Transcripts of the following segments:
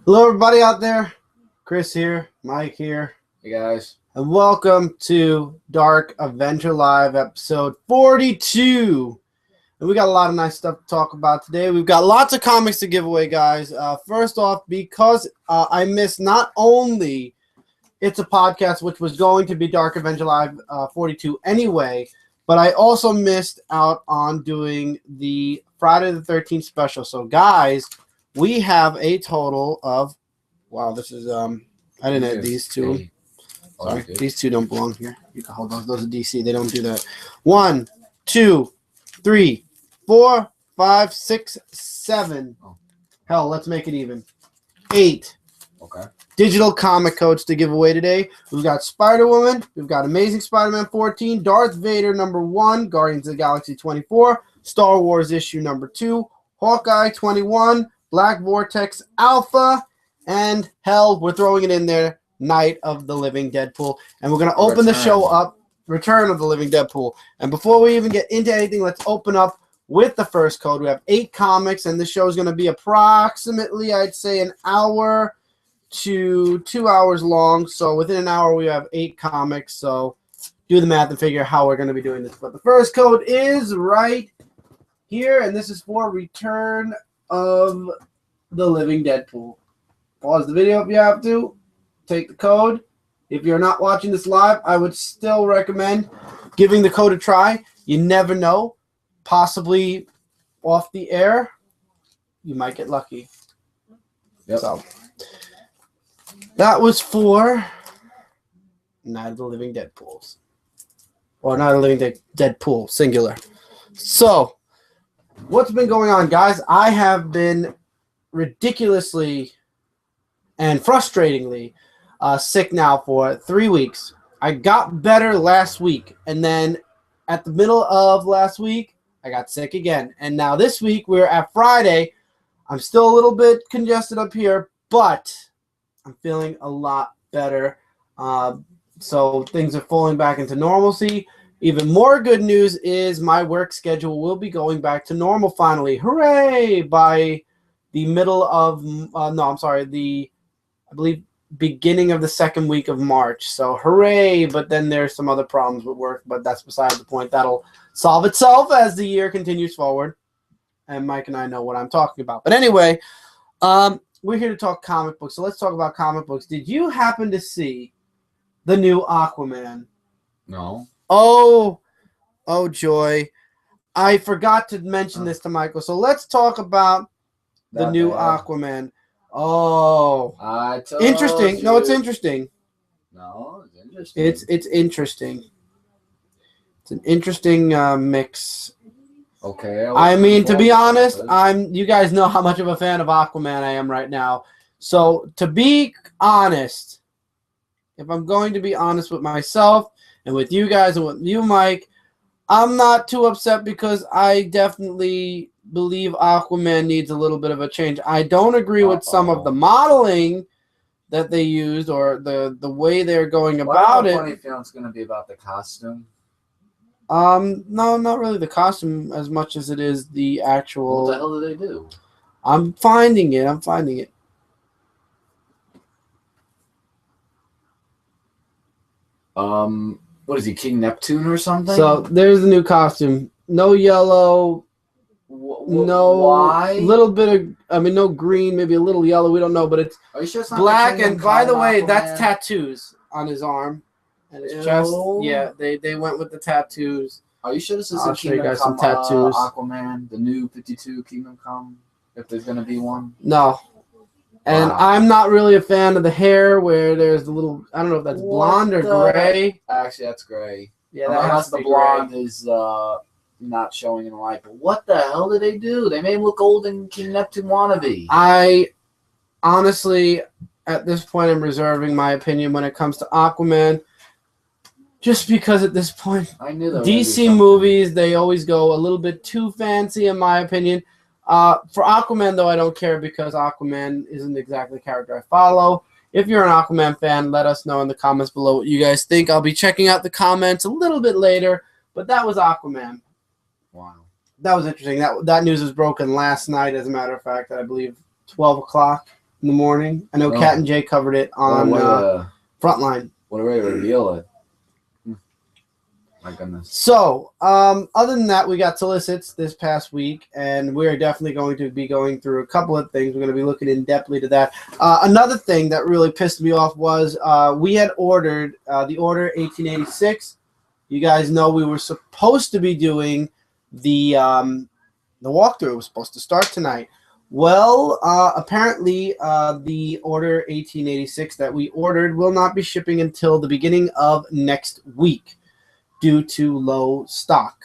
Hello, everybody out there. Chris here, Mike here, Hey guys. and welcome to Dark Avenger Live episode 42. And we got a lot of nice stuff to talk about today. We've got lots of comics to give away, guys. First off, because I missed not only It's a Podcast, which was going to be Dark Avenger Live 42 anyway, but I also missed out on doing the Friday the 13th special. So, guys, we have a total of, wow, this is, I didn't add these two. Sorry, these two don't belong here. You can hold those. Those are DC. They don't do that. 1, 2, 3, 4, 5, 6, 7. Oh. Hell, let's make it even. 8. Okay. Digital comic codes to give away today. We've got Spider-Woman. We've got Amazing Spider-Man 14, Darth Vader #1, Guardians of the Galaxy 24, Star Wars issue #2, Hawkeye 21, Black Vortex Alpha, and hell, we're throwing it in there, Night of the Living Deadpool. And we're going to open the show up, Return of the Living Deadpool. And before we even get into anything, let's open up with the first code. We have 8 comics, and the show is going to be approximately, I'd say, an hour to 2 hours long. So within an hour, we have 8 comics. So do the math and figure out how we're going to be doing this. But the first code is right here, and this is for Return of the Living Deadpool. Pause the video if you have to. Take the code. If you're not watching this live, I would still recommend giving the code a try. You never know. Possibly off the air, you might get lucky. Yep. So that was for Night of the Living Deadpools. Or Night of the Living Deadpool, singular. So, what's been going on, guys? I have been ridiculously and frustratingly sick now for 3 weeks. I got better last week, and then at the middle of last week, I got sick again. And now this week, we're at Friday. I'm still a little bit congested up here, but I'm feeling a lot better. So things are falling back into normalcy. Even more good news is my work schedule will be going back to normal finally. Hooray! By the middle of, I believe, beginning of the second week of March. So hooray! But then there's some other problems with work, but that's beside the point. That'll solve itself as the year continues forward. And Mike and I know what I'm talking about. But anyway, we're here to talk comic books. So let's talk about comic books. Did you happen to see the new Aquaman? No. Oh joy. I forgot to mention this to Michael. So let's talk about the new Aquaman. Oh, I told interesting. you. No, it's interesting. No, it's interesting. It's interesting. It's an interesting mix. Okay. I mean, to be honest, you guys know how much of a fan of Aquaman I am right now. So to be honest, if I'm going to be honest with myself and with you guys and with you, Mike, I'm not too upset because I definitely believe Aquaman needs a little bit of a change. I don't agree with some of the modeling that they used or the way they're going about it. Funny feeling it's going to be about the costume. No, not really the costume as much as it is the actual. What the hell do they do? I'm finding it. What is he, King Neptune or something? So there's the new costume. No yellow. No. Why? Little bit of. No green. Maybe a little yellow. We don't know, but it's Are you sure it's not black. the And by the way, Aquaman? that's tattoos on his arm and his chest. Yeah, they went with the tattoos. Are you sure this is I'll a show you Kingdom guys some Come tattoos. Aquaman, the new 52 Kingdom Come? If there's going to be one? No. And Wow. I'm not really a fan of the hair where there's the little, I don't know if that's blonde or gray. Actually, that's gray. Yeah, that has Unless to the be blonde gray. is not showing in the light. But what the hell did they do? They made him look old and King Neptune wannabe. I honestly, at this point, I'm reserving my opinion when it comes to Aquaman. Just because at this point, I knew that DC movies, they always go a little bit too fancy, in my opinion. For Aquaman, though, I don't care because Aquaman isn't exactly a character I follow. If you're an Aquaman fan, let us know in the comments below what you guys think. I'll be checking out the comments a little bit later, but that was Aquaman. Wow. That was interesting. That news was broken last night, as a matter of fact, I believe 12 o'clock in the morning. I know Oh. Kat and Jay covered it on Frontline. What a way to reveal it. My goodness. So, other than that, we got Solicits this past week, and we're definitely going to be going through a couple of things. We're going to be looking in depthly to that. Another thing that really pissed me off was we had ordered the Order 1886. You guys know we were supposed to be doing the walkthrough. It was supposed to start tonight. Well, apparently the Order 1886 that we ordered will not be shipping until the beginning of next week, due to low stock.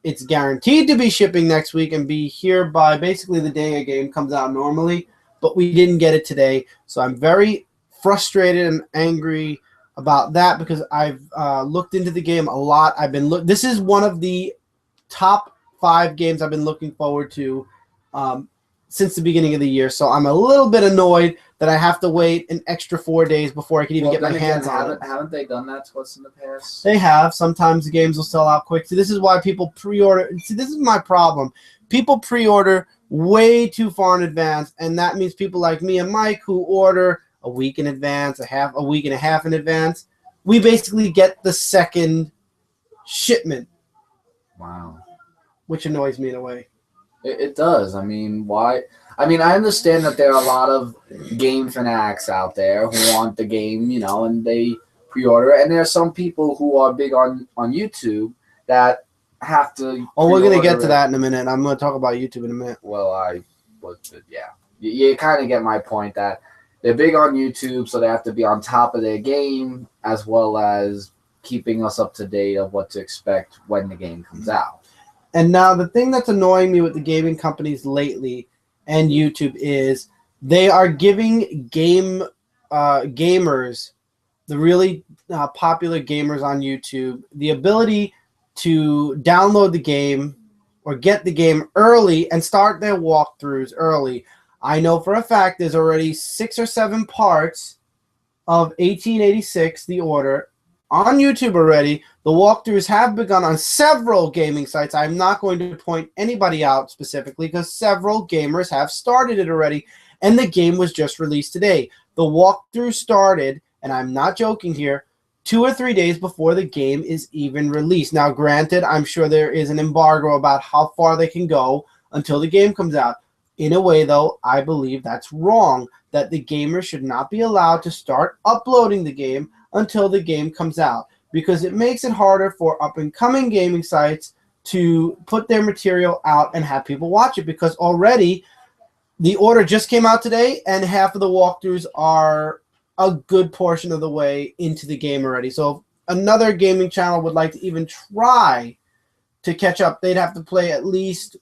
It's guaranteed to be shipping next week and be here by basically the day a game comes out normally, but we didn't get it today. So I'm very frustrated and angry about that because I've looked into the game a lot. This is one of the top 5 games I've been looking forward to since the beginning of the year. So I'm a little bit annoyed that I have to wait an extra 4 days before I can even get my hands on it. Haven't they done that to us in the past? They have. Sometimes the games will sell out quick. See, this is why people pre-order. See, this is my problem. People pre-order way too far in advance, and that means people like me and Mike who order a week in advance, a week and a half in advance. We basically get the second shipment. Wow. Which annoys me in a way. It does. I mean, why? I mean, I understand that there are a lot of game fanatics out there who want the game, and they pre-order it. And there are some people who are big on YouTube that have to. Oh, we're going to get to that in a minute. I'm going to talk about YouTube in a minute. Well, yeah. You kind of get my point that they're big on YouTube, so they have to be on top of their game as well as keeping us up to date of what to expect when the game comes out. And now the thing that's annoying me with the gaming companies lately and YouTube is they are giving gamers, the really popular gamers on YouTube, the ability to download the game or get the game early and start their walkthroughs early. I know for a fact there's already 6 or 7 parts of 1886, The Order, on YouTube already. The walkthroughs have begun on several gaming sites. I'm not going to point anybody out specifically because several gamers have started it already, and the game was just released today. The walkthrough started, and I'm not joking here, 2 or 3 days before the game is even released. Now, granted, I'm sure there is an embargo about how far they can go until the game comes out. In a way, though, I believe that's wrong, that the gamers should not be allowed to start uploading the game until the game comes out, because it makes it harder for up-and-coming gaming sites to put their material out and have people watch it, because already The Order just came out today, and half of the walkthroughs are a good portion of the way into the game already. So if another gaming channel would like to even try to catch up, they'd have to play at least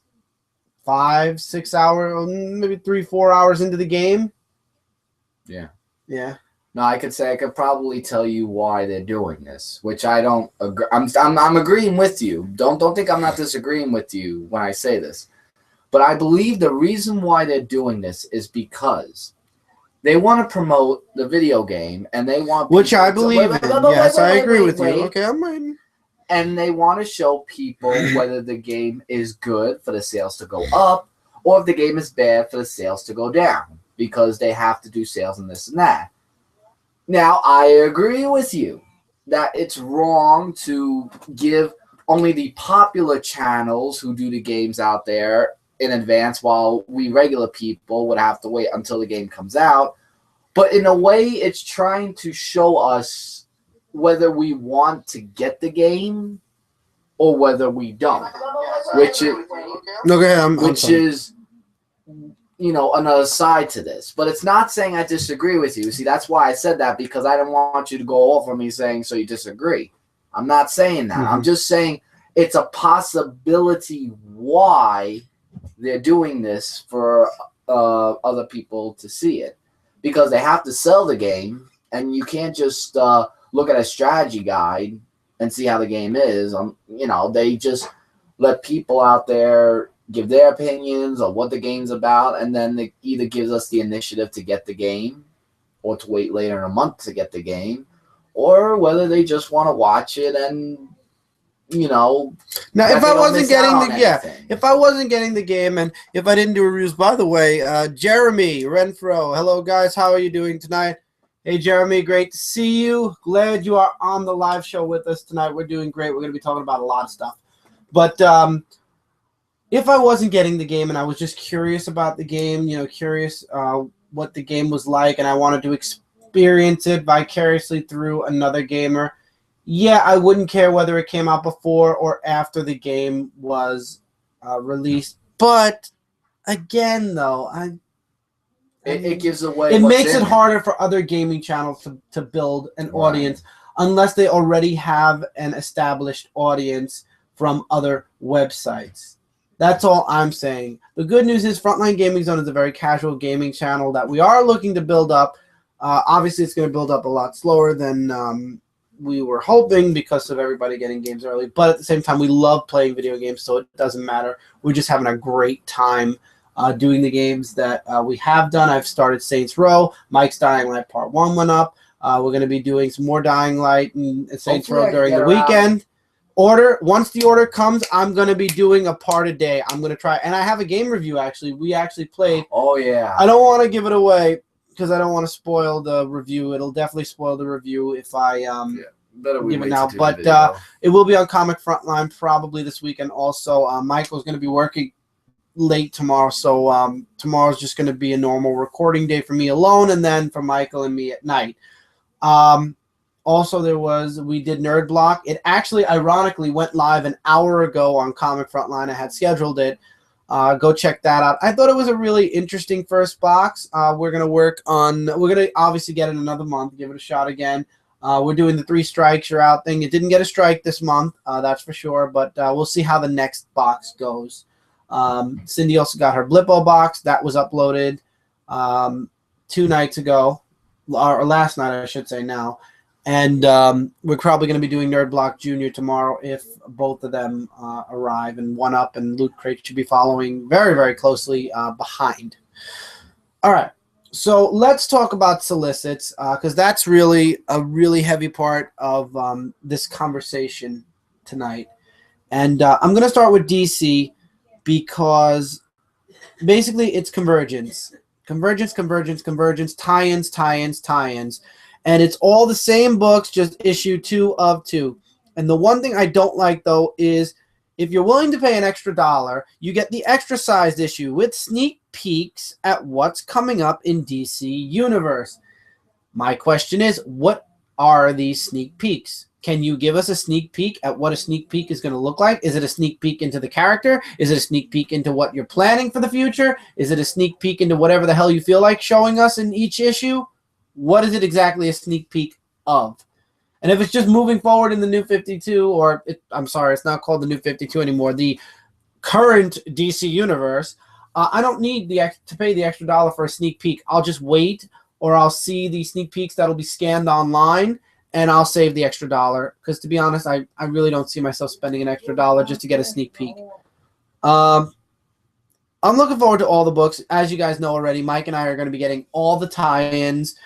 5, 6 hours, maybe 3, 4 hours into the game. Yeah. Yeah. No, I could probably tell you why they're doing this, which I don't agree. I'm agreeing with you. Don't think I'm not disagreeing with you when I say this. But I believe the reason why they're doing this is because they want to promote the video game, and they want which I believe in. Yes, I agree with you. Okay, I'm waiting. And they want to show people whether the game is good for the sales to go up, or if the game is bad for the sales to go down, because they have to do sales and this and that. Now, I agree with you that it's wrong to give only the popular channels who do the games out there in advance, while we regular people would have to wait until the game comes out. But in a way, it's trying to show us whether we want to get the game or whether we don't, which is another side to this. But it's not saying I disagree with you. See, that's why I said that, because I didn't want you to go off on me saying, so you disagree. I'm not saying that. I'm just saying it's a possibility why they're doing this for other people to see it, because they have to sell the game, and you can't just look at a strategy guide and see how the game is. They just let people out there give their opinions on what the game's about, and then it either gives us the initiative to get the game or to wait later in a month to get the game, or whether they just want to watch it and you know. Now, if I wasn't getting anything. if I wasn't getting the game, and if I didn't do reviews, by the way, Jeremy Renfro, hello guys, how are you doing tonight? Hey Jeremy, great to see you. Glad you are on the live show with us tonight. We're doing great. We're going to be talking about a lot of stuff. But if I wasn't getting the game and I was just curious about the game, curious what the game was like, and I wanted to experience it vicariously through another gamer, yeah, I wouldn't care whether it came out before or after the game was released. But again, though, it gives away. It makes it harder for other gaming channels to build an audience unless they already have an established audience from other websites. That's all I'm saying. The good news is Frontline Gaming Zone is a very casual gaming channel that we are looking to build up. Obviously, it's going to build up a lot slower than we were hoping because of everybody getting games early. But at the same time, we love playing video games, so it doesn't matter. We're just having a great time doing the games that we have done. I've started Saints Row. Mike's Dying Light Part 1 went up. We're going to be doing some more Dying Light and Saints Row during the weekend. Once the order comes, I'm going to be doing a part a day. I'm going to try. And I have a game review, actually. We actually played. Oh, yeah. I don't want to give it away because I don't want to spoil the review. It'll definitely spoil the review if I give it now. But it will be on Comic Frontline probably this weekend also. Michael's going to be working late tomorrow, so tomorrow's just going to be a normal recording day for me alone, and then for Michael and me at night. Also, we did Nerd Block. It actually, ironically, went live an hour ago on Comic Frontline. I had scheduled it. Go check that out. I thought it was a really interesting first box. We're going to obviously get it another month, give it a shot again. We're doing the 3 strikes, you're out thing. It didn't get a strike this month, that's for sure, but we'll see how the next box goes. Cindy also got her Blippo box. That was uploaded 2 nights ago, or last night, I should say now. And we're probably going to be doing Nerd Block Junior tomorrow if both of them arrive. And One Up and Loot Crate should be following very, very closely behind. All right. So let's talk about Solicits because that's really a really heavy part of this conversation tonight. And I'm going to start with DC because basically it's convergence. Convergence, tie-ins, tie-ins, tie-ins. And it's all the same books, just issue 2 of 2. And the one thing I don't like, though, is if you're willing to pay an extra $1, you get the extra-sized issue with sneak peeks at what's coming up in DC Universe. My question is, what are these sneak peeks? Can you give us a sneak peek at what a sneak peek is going to look like? Is it a sneak peek into the character? Is it a sneak peek into what you're planning for the future? Is it a sneak peek into whatever the hell you feel like showing us in each issue? What is it exactly a sneak peek of? And if it's just moving forward in the New 52, I'm sorry, it's not called the New 52 anymore, the current DC Universe, I don't need to pay the extra $1 for a sneak peek. I'll just wait, or I'll see the sneak peeks that'll be scanned online, and I'll save the extra $1. Because to be honest, I really don't see myself spending an extra $1 just to get a sneak peek. I'm looking forward to all the books. As you guys know already, Mike and I are going to be getting all the tie-ins.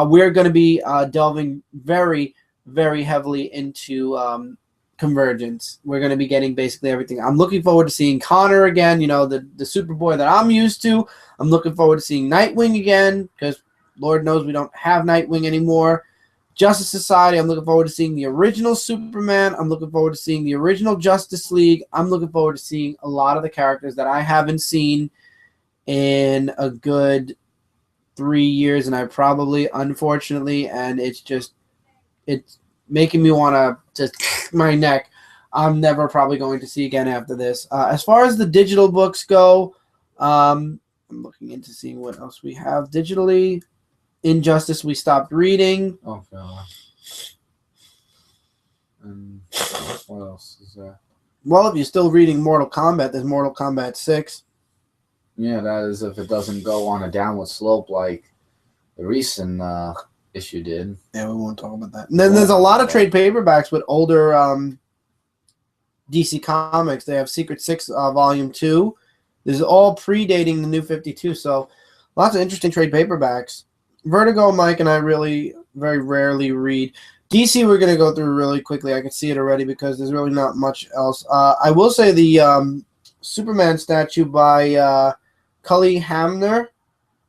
We're going to be delving very, very heavily into Convergence. We're going to be getting basically everything. I'm looking forward to seeing Connor again, the Superboy that I'm used to. I'm looking forward to seeing Nightwing again because Lord knows we don't have Nightwing anymore. Justice Society, I'm looking forward to seeing the original Superman. I'm looking forward to seeing the original Justice League. I'm looking forward to seeing a lot of the characters that I haven't seen in a good 3 years, and I probably, unfortunately, and it's making me want to just my neck. I'm never probably going to see again after this. As far as the digital books go, I'm looking into seeing what else we have digitally. Injustice we stopped reading. Oh god. And what else is there? Well, if you're still reading Mortal Kombat, there's Mortal Kombat 6. Yeah, that is if it doesn't go on a downward slope like the recent issue did. Yeah, we won't talk about that. And then there's a lot of trade paperbacks with older DC Comics. They have Secret 6 Volume 2. This is all predating the New 52, so lots of interesting trade paperbacks. Vertigo, Mike and I really very rarely read. DC, we're going to go through really quickly. I can see it already because there's really not much else. I will say the Superman statue by Cully Hamner,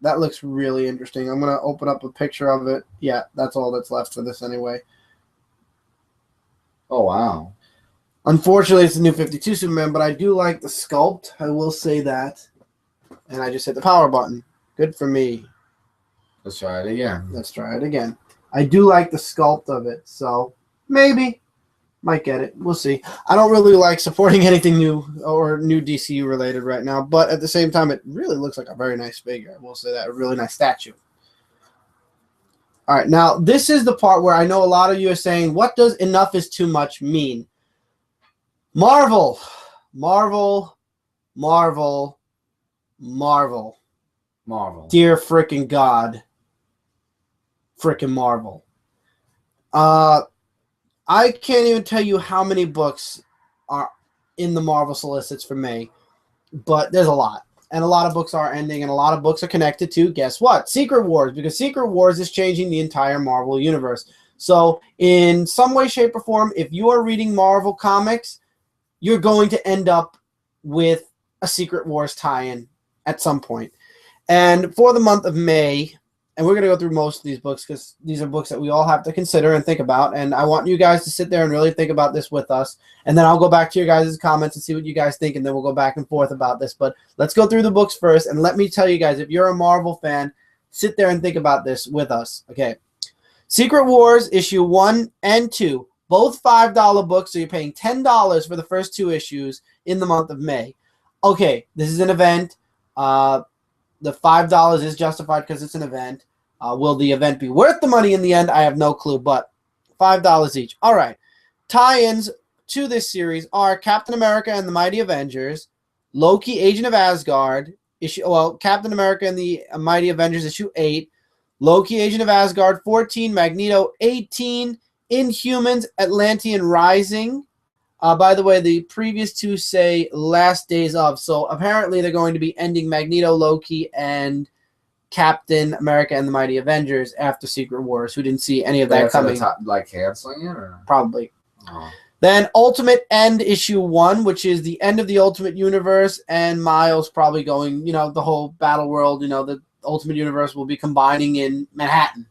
that looks really interesting. I'm going to open up a picture of it. Yeah, that's all that's left for this anyway. Oh, wow. Unfortunately, it's the new 52 Superman, but I do like the sculpt. I will say that. And I just hit the power button. Good for me. Let's try it again. Let's try it again. I do like the sculpt of it, so maybe. Might get it. We'll see. I don't really like supporting anything new or new DCU related right now, but at the same time, it really looks like a very nice figure. I will say that. A really nice statue. All right, now this is the part where I know a lot of you are saying, what does enough is too much mean? Marvel. Marvel. Marvel. Marvel. Marvel. Dear frickin' God. Frickin' Marvel. I can't even tell you how many books are in the Marvel Solicits for May, but there's a lot. And a lot of books are ending, and a lot of books are connected to, guess what? Secret Wars, because Secret Wars is changing the entire Marvel universe. So in some way, shape, or form, if you are reading Marvel comics, you're going to end up with a Secret Wars tie-in at some point. And for the month of May, and we're going to go through most of these books because these are books that we all have to consider and think about. And I want you guys to sit there and really think about this with us. And then I'll go back to your guys' comments and see what you guys think. And then we'll go back and forth about this. But let's go through the books first. And let me tell you guys, if you're a Marvel fan, sit there and think about this with us. Okay. Secret Wars issue 1 and 2. Both $5 books. So you're paying $10 for the first 2 issues in the month of May. Okay. This is an event. The $5 is justified because it's an event. Will the event be worth the money in the end? I have no clue, but $5 each. All right. Tie-ins to this series are Captain America and the Mighty Avengers, Loki, Agent of Asgard, Captain America and the Mighty Avengers issue 8, Loki, Agent of Asgard 14, Magneto 18, Inhumans, Atlantean Rising. By the way, the previous 2 say last days of. So apparently they're going to be ending Magneto, Loki, and Captain America and the Mighty Avengers after Secret Wars. Who didn't see any of that coming? Like canceling it? Or? Probably. Oh. Then Ultimate End issue 1, which is the end of the Ultimate Universe, and Miles probably going, the whole Battle World, the Ultimate Universe will be combining in Manhattan.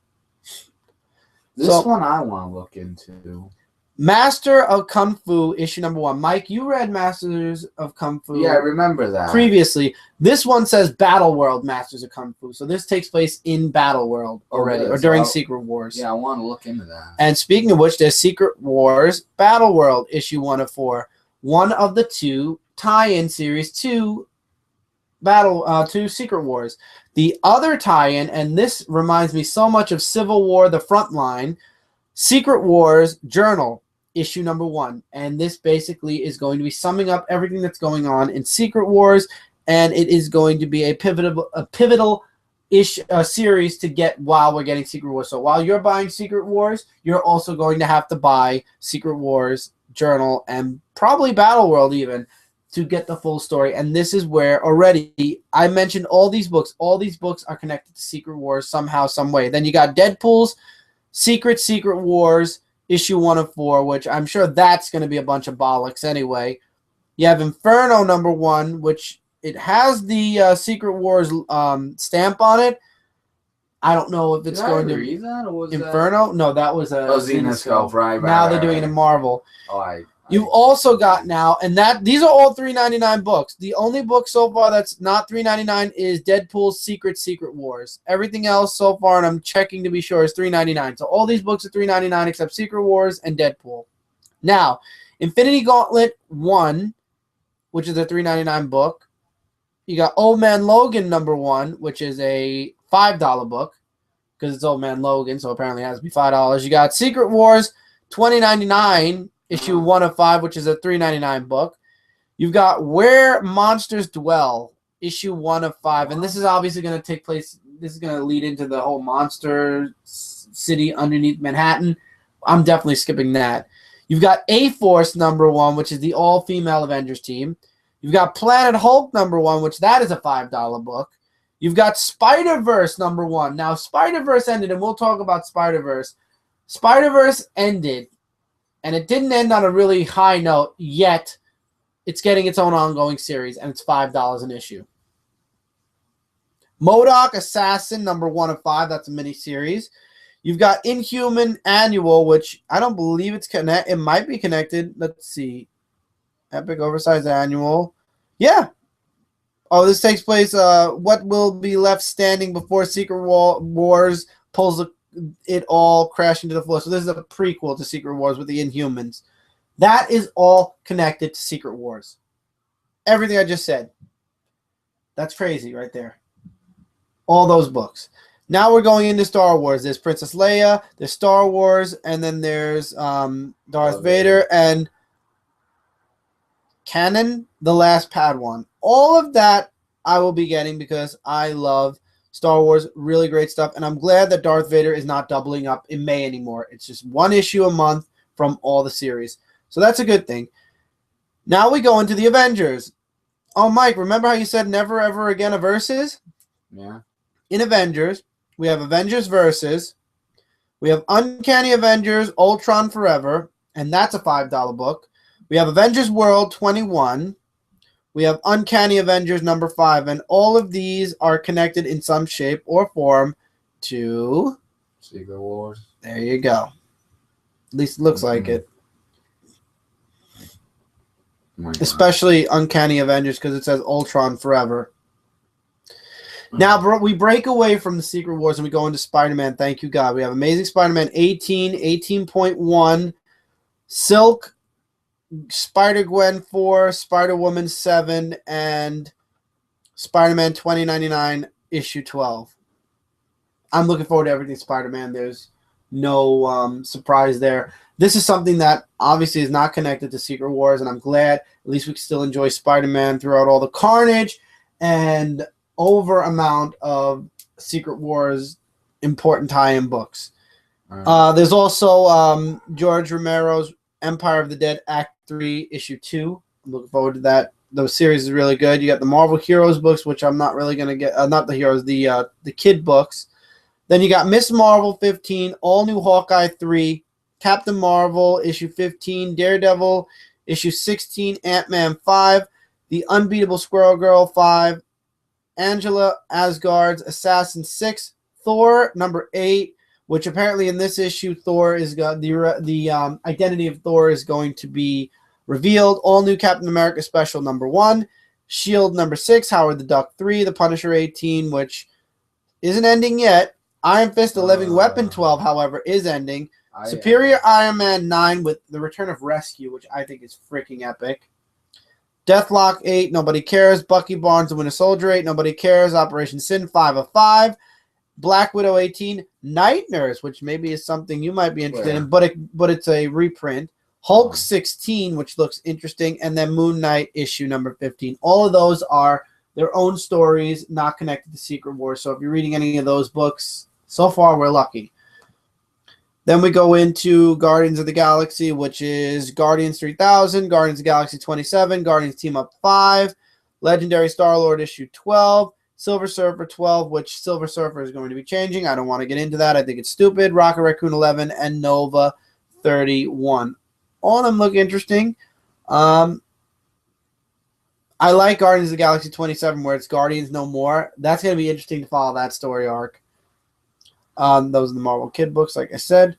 This one I want to look into. Master of Kung Fu, issue number 1. Mike, you read Masters of Kung Fu. Yeah, I remember that. Previously. This one says Battle World Masters of Kung Fu. So this takes place in Battle World already, or during Secret Wars. Yeah, I want to look into that. And speaking of which, there's Secret Wars Battle World, issue 1 of 4. One of the 2 tie-in series to Secret Wars. The other tie-in, and this reminds me so much of Civil War, The Frontline, Secret Wars Journal, issue number 1. And this basically is going to be summing up everything that's going on in Secret Wars, and it is going to be a pivotal series to get while we're getting Secret Wars. So while you're buying Secret Wars, you're also going to have to buy Secret Wars Journal and probably Battle World even to get the full story. And this is where already I mentioned all these books. All these books are connected to Secret Wars somehow, some way. Then you got Deadpool's Secret Wars issue 1 of 4, which I'm sure that's going to be a bunch of bollocks anyway. You have Inferno number 1, which it has the Secret Wars stamp on it. I don't know if it's going to read that, or was Inferno. That? No, that was a Zenescope, right? Now they're doing it in Marvel. Oh, You've also got now, and these are all $3.99 books. The only book so far that's not $3.99 is Deadpool's Secret Wars. Everything else so far, and I'm checking to be sure, is $3.99. So all these books are $3.99 except Secret Wars and Deadpool. Now, Infinity Gauntlet 1, which is a $3.99 book. You got Old Man Logan number 1, which is a $5 book because it's Old Man Logan, so apparently it has to be $5. You got Secret Wars 2099. Issue 1 of 5, which is a $3.99 book. You've got Where Monsters Dwell, issue 1 of 5. And this is obviously going to take place, this is going to lead into the whole monster city underneath Manhattan. I'm definitely skipping that. You've got A-Force number 1, which is the all-female Avengers team. You've got Planet Hulk number 1, which that is a $5 book. You've got Spider-Verse number 1. Now, Spider-Verse ended, and we'll talk about Spider-Verse. Spider-Verse ended, and it didn't end on a really high note, yet it's getting its own ongoing series, and it's $5 an issue. MODOK Assassin number 1 of 5, that's a mini-series. You've got Inhuman Annual, which I don't believe it's connected. It might be connected. Let's see. Epic Oversized Annual. Yeah. Oh, this takes place. What will be left standing before Secret Wars pulls it all crashing to the floor. So this is a prequel to Secret Wars with the Inhumans. That is all connected to Secret Wars. Everything I just said. That's crazy right there. All those books. Now we're going into Star Wars. There's Princess Leia, there's Star Wars, and then there's Darth Vader and Canon, the Last Padawan. All of that I will be getting because I love Star Wars. Really great stuff. And I'm glad that Darth Vader is not doubling up in May anymore. It's just one issue a month from all the series. So that's a good thing. Now we go into the Avengers. Oh, Mike, remember how you said never ever again a Versus? Yeah. In Avengers, we have Avengers Versus. We have Uncanny Avengers Ultron Forever, and that's a $5 book. We have Avengers World 21. We have Uncanny Avengers number 5, and all of these are connected in some shape or form to Secret Wars. There you go. At least it looks like it. Especially Uncanny Avengers because it says Ultron Forever. Now, we break away from the Secret Wars and we go into Spider-Man. Thank you, God. We have Amazing Spider-Man 18, 18.1, Silk, Spider-Gwen 4, Spider-Woman 7, and Spider-Man 2099 issue 12. I'm looking forward to everything Spider-Man. There's no surprise there. This is something that obviously is not connected to Secret Wars, and I'm glad at least we can still enjoy Spider-Man throughout all the carnage and over amount of Secret Wars important tie-in books. There's also George Romero's Empire of the Dead Act 3 issue 2. I'm looking forward to that. Those series is really good. You got the Marvel Heroes books, which I'm not really going to get. Not the Heroes, the kid books. Then you got Miss Marvel 15, All New Hawkeye 3, Captain Marvel issue 15, Daredevil issue 16, Ant-Man 5, The Unbeatable Squirrel Girl 5, Angela Asgard's Assassin 6, Thor number 8, which apparently in this issue Thor is the identity of Thor is going to be revealed. All New Captain America Special number 1, Shield number 6, Howard the Duck 3, The Punisher 18, which isn't ending yet. Iron Fist 11 Weapon 12, however, is ending. Superior Iron Man 9 with the Return of Rescue, which I think is freaking epic. Deathlock 8, Nobody Cares. Bucky Barnes, The Winter Soldier 8, Nobody Cares. Operation Sin 5 of 5. Black Widow 18. Night Nurse, which maybe is something you might be interested in, but it's a reprint. Hulk 16, which looks interesting, and then Moon Knight issue number 15. All of those are their own stories, not connected to Secret Wars. So if you're reading any of those books, so far we're lucky. Then we go into Guardians of the Galaxy, which is Guardians 3000, Guardians of the Galaxy 27, Guardians Team Up 5, Legendary Star-Lord issue 12, Silver Surfer 12, which Silver Surfer is going to be changing. I don't want to get into that. I think it's stupid. Rocket Raccoon 11, and Nova 31. All of them look interesting. I like Guardians of the Galaxy 27, where it's Guardians No More. That's going to be interesting to follow that story arc. Those are the Marvel Kid books, like I said.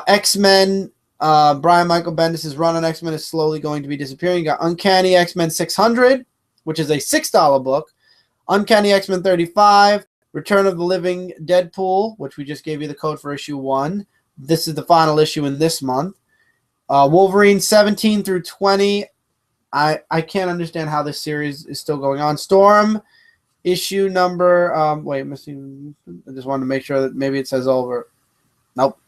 X-Men, Brian Michael Bendis' run on X-Men is slowly going to be disappearing. You got Uncanny X-Men 600, which is a $6 book. Uncanny X-Men 35, Return of the Living Deadpool, which we just gave you the code for issue 1. This is the final issue in this month. Wolverine 17 through 20. I can't understand how this series is still going on. Storm issue number missing. I just wanted to make sure that maybe it says over. Nope.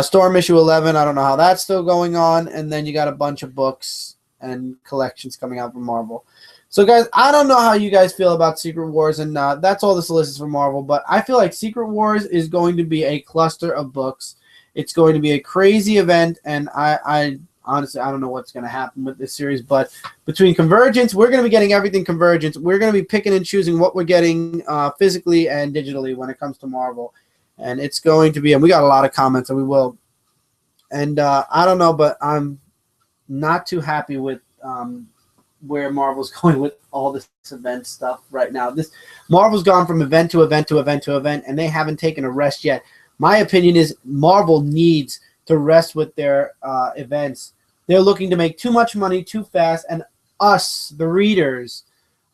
Storm issue 11. I don't know how that's still going on. And then you got a bunch of books and collections coming out from Marvel. So guys, I don't know how you guys feel about Secret Wars, and that's all the solicits for Marvel, but I feel like Secret Wars is going to be a cluster of books. It's going to be a crazy event, and I honestly, I don't know what's going to happen with this series, but between Convergence, we're going to be getting everything Convergence. We're going to be picking and choosing what we're getting physically and digitally when it comes to Marvel. And it's going to be, and we got a lot of comments, and we will. And I don't know, but I'm not too happy with where Marvel's going with all this event stuff right now. This Marvel's gone from event to event to event to event, and they haven't taken a rest yet. My opinion is Marvel needs to rest with their events. They're looking to make too much money too fast, and us, the readers,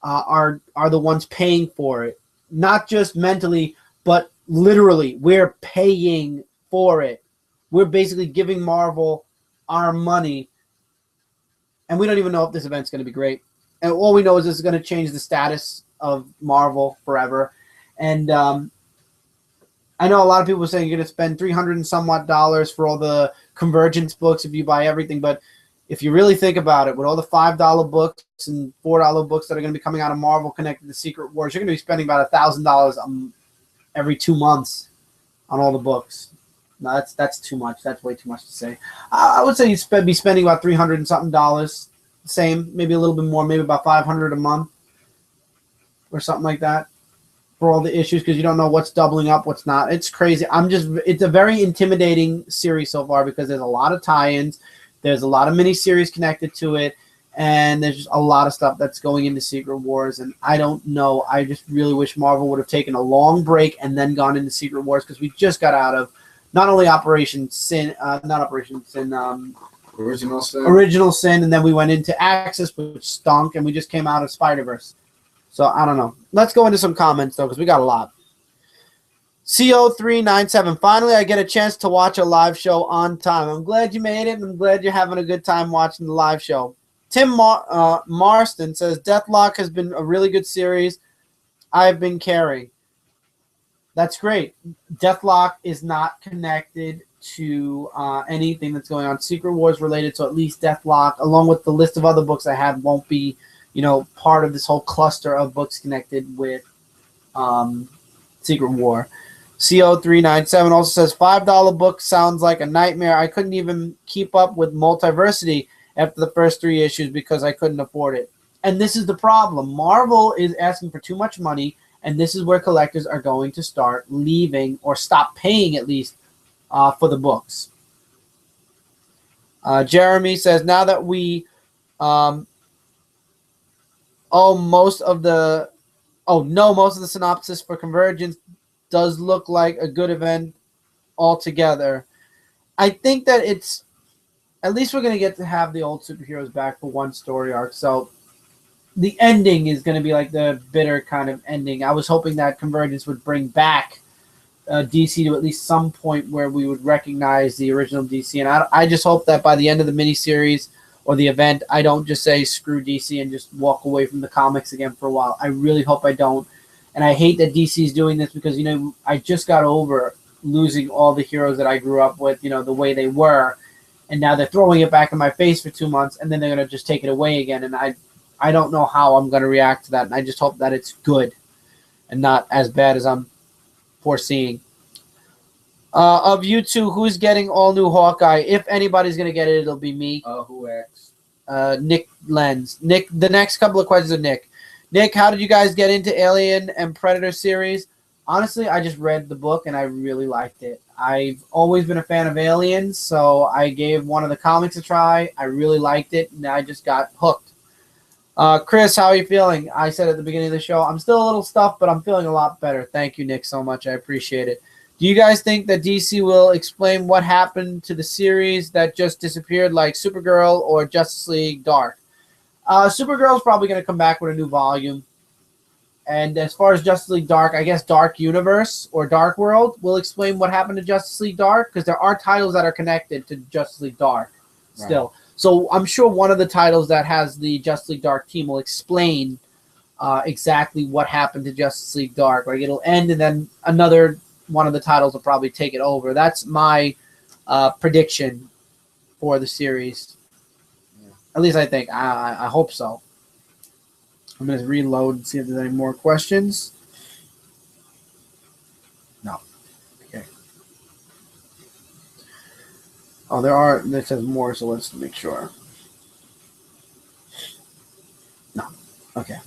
are the ones paying for it. Not just mentally, but literally, we're paying for it. We're basically giving Marvel our money, and we don't even know if this event's going to be great. And all we know is this is going to change the status of Marvel forever. And I know a lot of people are saying you're going to spend $300 and somewhat for all the Convergence books if you buy everything. But if you really think about it, with all the $5 books and $4 books that are going to be coming out of Marvel connected to Secret Wars, you're going to be spending about $1,000 every 2 months on all the books. No, that's too much. That's way too much to say. I would say you'd be spending about $300 and something. Same, maybe a little bit more, maybe about $500 a month or something like that for all the issues, because you don't know what's doubling up, what's not. It's crazy. It's a very intimidating series so far because there's a lot of tie-ins. There's a lot of miniseries connected to it, and there's just a lot of stuff that's going into Secret Wars, and I don't know. I just really wish Marvel would have taken a long break and then gone into Secret Wars, because we just got out of not only Original Sin, and then we went into Axis, which stunk, and we just came out of Spider-Verse. So I don't know. Let's go into some comments, though, because we got a lot. CO397, finally I get a chance to watch a live show on time. I'm glad you made it, and I'm glad you're having a good time watching the live show. Tim Marston says, Deathlock has been a really good series I've been carrying. That's great. Deathlock is not connected to anything that's going on Secret Wars related, so at least Deathlock, along with the list of other books I have, won't be, part of this whole cluster of books connected with Secret War. CO397 also says, $5 book sounds like a nightmare. I couldn't even keep up with Multiversity after the first 3 issues because I couldn't afford it. And this is the problem. Marvel is asking for too much money, and this is where collectors are going to start leaving or stop paying, at least, for the books. Jeremy says, now that we know most of the synopsis for Convergence, does look like a good event altogether. I think that at least we're going to get to have the old superheroes back for one story arc. So the ending is going to be like the bitter kind of ending. I was hoping that Convergence would bring back DC to at least some point where we would recognize the original DC. And I just hope that by the end of the miniseries or the event, I don't just say screw DC and just walk away from the comics again for a while. I really hope I don't. And I hate that DC is doing this because, I just got over losing all the heroes that I grew up with, the way they were. And now they're throwing it back in my face for 2 months, and then they're going to just take it away again. And I don't know how I'm going to react to that. And I just hope that it's good and not as bad as I'm foreseeing. Of you two, who's getting all new Hawkeye? If anybody's going to get it, it'll be me. Who asked? Nick Lenz. Nick, the next couple of questions are Nick. Nick, how did you guys get into Alien and Predator series? Honestly, I just read the book and I really liked it. I've always been a fan of Aliens, so I gave one of the comics a try. I really liked it, and I just got hooked. Chris, how are you feeling? I said at the beginning of the show, I'm still a little stuffed, but I'm feeling a lot better. Thank you, Nick, so much. I appreciate it. Do you guys think that DC will explain what happened to the series that just disappeared, like Supergirl or Justice League Dark? Supergirl's probably going to come back with a new volume. And as far as Justice League Dark, I guess Dark Universe or Dark World will explain what happened to Justice League Dark, because there are titles that are connected to Justice League Dark still. Right. So I'm sure one of the titles that has the Justice League Dark team will explain exactly what happened to Justice League Dark. Like, it'll end, and then another one of the titles will probably take it over. That's my prediction for the series. At least I think. I hope so. I'm going to reload and see if there's any more questions. No. Okay. Oh, there are. This says more, so let's make sure. No. Okay.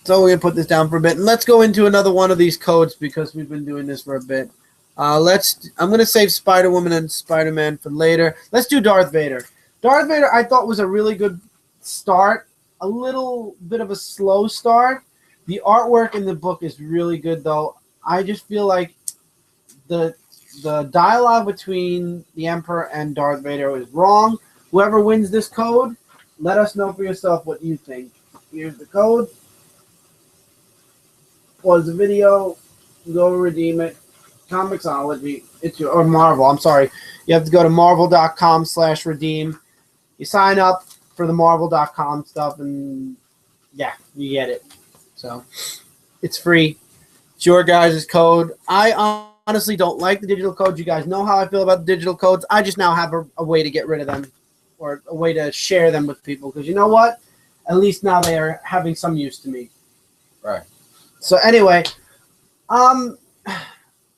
So we're going to put this down for a bit. And let's go into another one of these codes because we've been doing this for a bit. I'm gonna save Spider-Woman and Spider-Man for later. Let's do Darth Vader. Darth Vader, I thought was a really good start. A little bit of a slow start. The artwork in the book is really good, though. I just feel like the dialogue between the Emperor and Darth Vader is wrong. Whoever wins this code, let us know for yourself what you think. Here's the code. Pause the video. Go redeem it. Comixology. Or Marvel. I'm sorry. You have to go to marvel.com/redeem. You sign up for the marvel.com stuff, and yeah, you get it. So it's free. It's your guys' code. I honestly don't like the digital codes. You guys know how I feel about the digital codes. I just now have a way to get rid of them, or a way to share them with people, because you know what? At least now they are having some use to me. Right. So anyway, I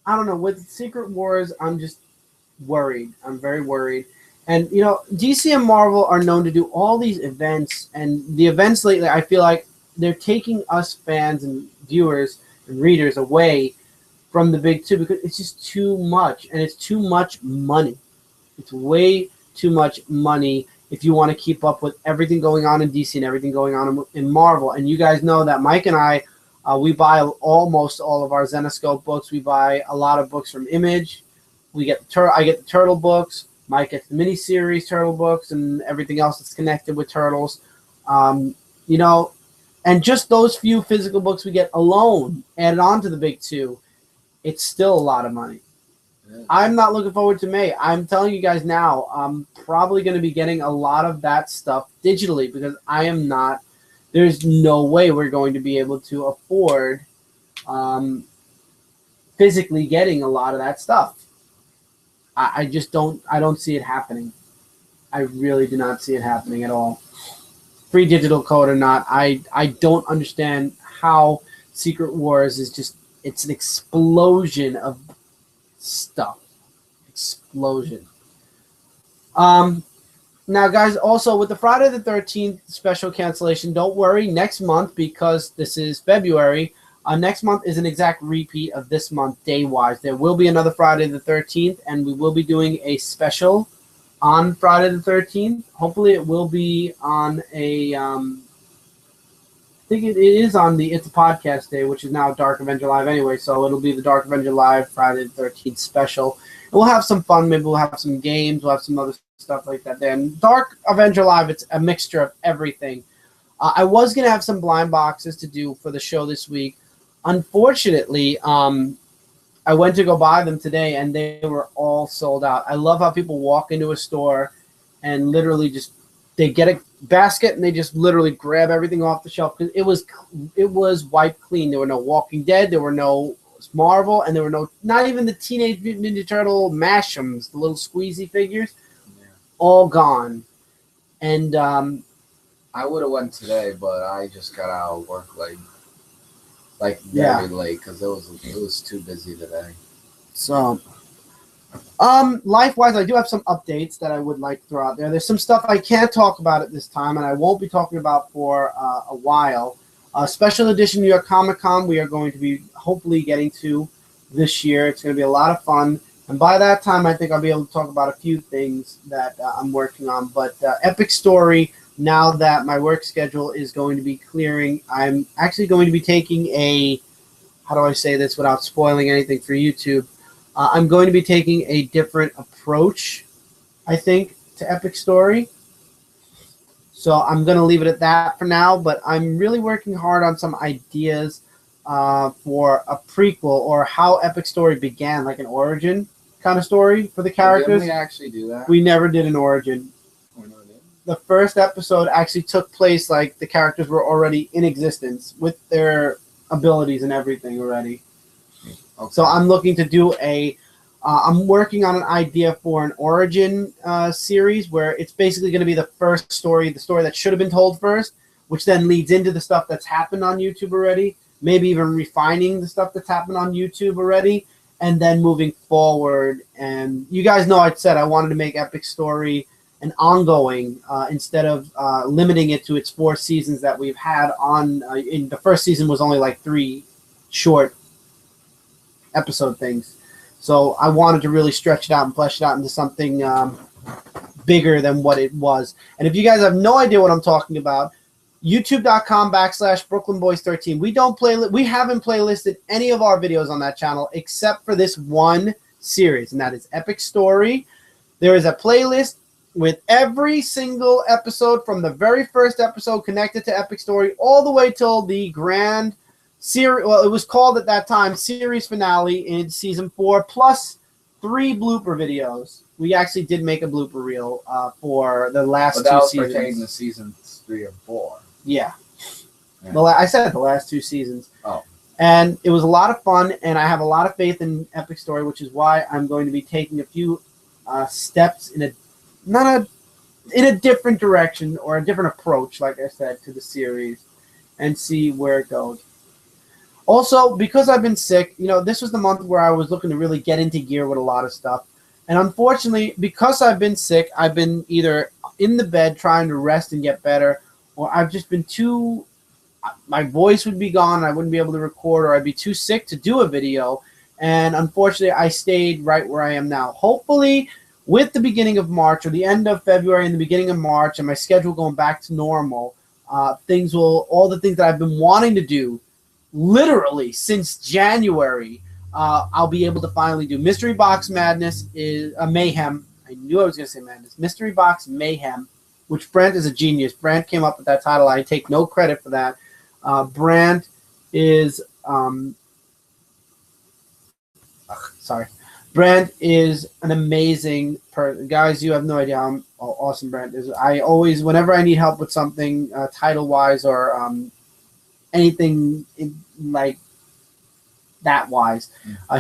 don't know. With Secret Wars, I'm just worried. I'm very worried. And, you know, DC and Marvel are known to do all these events, and the events lately, I feel like they're taking us fans and viewers and readers away from the big two, because it's just too much, and it's too much money. It's way too much money if you want to keep up with everything going on in DC and everything going on in Marvel. And you guys know that Mike and I, we buy almost all of our Zenoscope books. We buy a lot of books from Image. I get the Turtle books. Mike gets the miniseries Turtle books and everything else that's connected with Turtles. You know, and just those few physical books we get alone, added on to the big two, it's still a lot of money. Yeah. I'm not looking forward to May. I'm telling you guys now, I'm probably going to be getting a lot of that stuff digitally, because I am not. There's no way we're going to be able to afford physically getting a lot of that stuff. I just don't. I don't see it happening. I really do not see it happening at all. Free digital code or not, I don't understand how Secret Wars is just. It's an explosion of stuff. Explosion. Now, guys, also with the Friday the 13th special cancellation, don't worry. Next month, because this is February, next month is an exact repeat of this month day-wise. There will be another Friday the 13th, and we will be doing a special on Friday the 13th. Hopefully it will be on a, I think it is on the It's a Podcast Day, which is now Dark Avenger Live anyway, so it'll be the Dark Avenger Live Friday the 13th special. And we'll have some fun. Maybe we'll have some games. We'll have some other stuff like that. Then Dark Avenger Live, it's a mixture of everything. I was going to have some blind boxes to do for the show this week. Unfortunately, I went to go buy them today, and they were all sold out. I love how people walk into a store and literally just they get a basket and they just literally grab everything off the shelf, because it was wiped clean. There were no Walking Dead, there were no Marvel, and there were not even the Teenage Mutant Ninja Turtle Mash'ems, the little squeezy figures, all gone. And I would have went today, but I just got out of work very late, because it was too busy today. So, life-wise, I do have some updates that I would like to throw out there. There's some stuff I can't talk about at this time, and I won't be talking about for a while. Special edition New York Comic Con we are going to be hopefully getting to this year. It's going to be a lot of fun. And by that time, I think I'll be able to talk about a few things that I'm working on. But Epic Story, now that my work schedule is going to be clearing, I'm actually going to be taking how do I say this without spoiling anything for YouTube? I'm going to be taking a different approach, I think, to Epic Story. So I'm going to leave it at that for now, but I'm really working hard on some ideas for a prequel, or how Epic Story began, like an origin kind of story for the characters. Didn't we actually do that? We never did an origin. The first episode actually took place like the characters were already in existence with their abilities and everything already. Okay. So I'm looking to do I'm working on an idea for an origin series where it's basically going to be the first story, the story that should have been told first, which then leads into the stuff that's happened on YouTube already, maybe even refining the stuff that's happened on YouTube already, and then moving forward. And you guys know I said I wanted to make Epic Story an ongoing instead of limiting it to its 4 seasons that we've had on. In the first season was only like 3 short episode things. So I wanted to really stretch it out and flesh it out into something bigger than what it was. And if you guys have no idea what I'm talking about, youtube.com/BrooklynBoys13. We haven't playlisted any of our videos on that channel except for this one series, and that is Epic Story. There is a playlist with every single episode from the very first episode connected to Epic Story all the way till the grand series. Well, it was called at that time series finale in season 4, plus 3 blooper videos. We actually did make a blooper reel for the last 2 seasons. But that was pertaining to seasons 3 and 4. Yeah. Well, I said the last 2 seasons. Oh. And it was a lot of fun, and I have a lot of faith in Epic Story, which is why I'm going to be taking a few steps in a different direction or a different approach, like I said, to the series and see where it goes. Also, because I've been sick, this was the month where I was looking to really get into gear with a lot of stuff. And unfortunately, because I've been sick, I've been either in the bed trying to rest and get better, or I've just been my voice would be gone, I wouldn't be able to record, or I'd be too sick to do a video. And unfortunately, I stayed right where I am now. Hopefully, with the beginning of March or the end of February and the beginning of March and my schedule going back to normal, all the things that I've been wanting to do literally since January, I'll be able to finally do. Mystery Box Madness is a Mayhem. I knew I was going to say Madness. Mystery Box Mayhem, which Brent is a genius. Brent came up with that title. I take no credit for that. Brent is Brent is an amazing person. Guys, you have no idea how awesome Brent is. I always, whenever I need help with something title-wise or anything like that wise,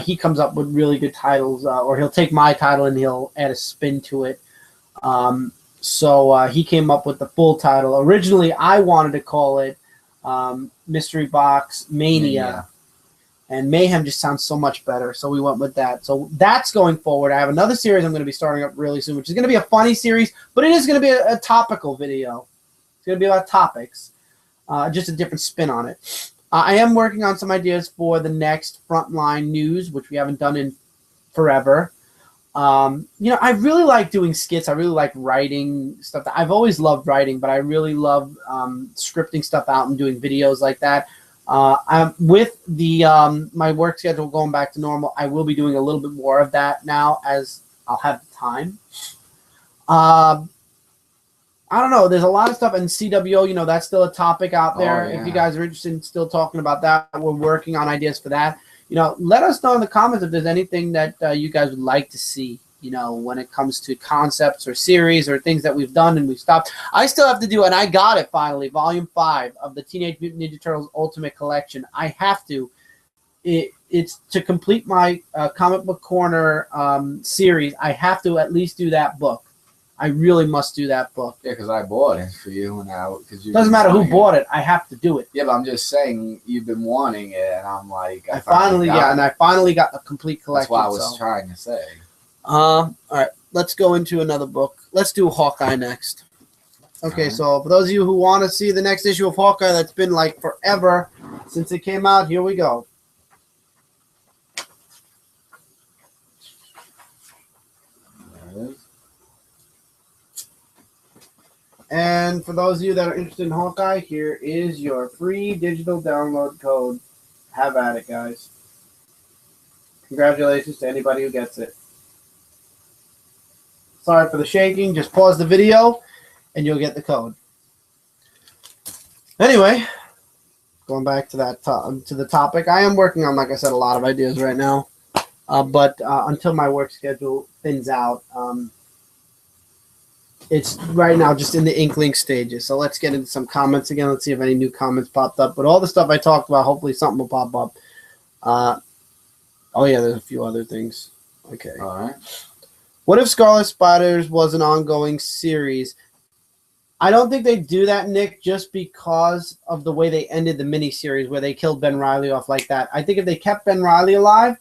he comes up with really good titles, or he'll take my title and he'll add a spin to it. So he came up with the full title. Originally, I wanted to call it Mystery Box Mania. And Mayhem just sounds so much better, so we went with that. So that's going forward. I have another series I'm going to be starting up really soon, which is going to be a funny series, but it is going to be a topical video. It's going to be about topics, just a different spin on it. I am working on some ideas for the next Frontline News, which we haven't done in forever. I really like doing skits. I really like writing stuff. I've always loved writing, but I really love scripting stuff out and doing videos like that. With the my work schedule going back to normal, I will be doing a little bit more of that now as I'll have the time. I don't know. There's a lot of stuff in CWO. That's still a topic out there. If you guys are interested in still talking about that, we're working on ideas for that. Let us know in the comments if there's anything that you guys would like to see, when it comes to concepts or series or things that we've done and we've stopped. I still have to do, and I got it finally, Volume 5 of the Teenage Mutant Ninja Turtles Ultimate Collection. I have to. It's to complete my Comic Book Corner series. I have to at least do that book. I really must do that book. Yeah, because I bought it for you. And doesn't matter who bought it. I have to do it. Yeah, but I'm just saying you've been wanting it, and I'm like, I finally got a complete collection. That's what I was trying to say. All right, let's go into another book. Let's do Hawkeye next. Okay, so for those of you who want to see the next issue of Hawkeye, that's been like forever since it came out, here we go. There it is. And for those of you that are interested in Hawkeye, here is your free digital download code. Have at it, guys. Congratulations to anybody who gets it. Sorry for the shaking. Just pause the video, and you'll get the code. Anyway, going back to that to the topic, I am working on, like I said, a lot of ideas right now. But until my work schedule thins out, it's right now just in the inkling stages. So let's get into some comments again. Let's see if any new comments popped up. But all the stuff I talked about, hopefully something will pop up. Oh, yeah, there's a few other things. Okay. All right. What if Scarlet Spiders was an ongoing series? I don't think they'd do that, Nick, just because of the way they ended the miniseries where they killed Ben Reilly off like that. I think if they kept Ben Reilly alive,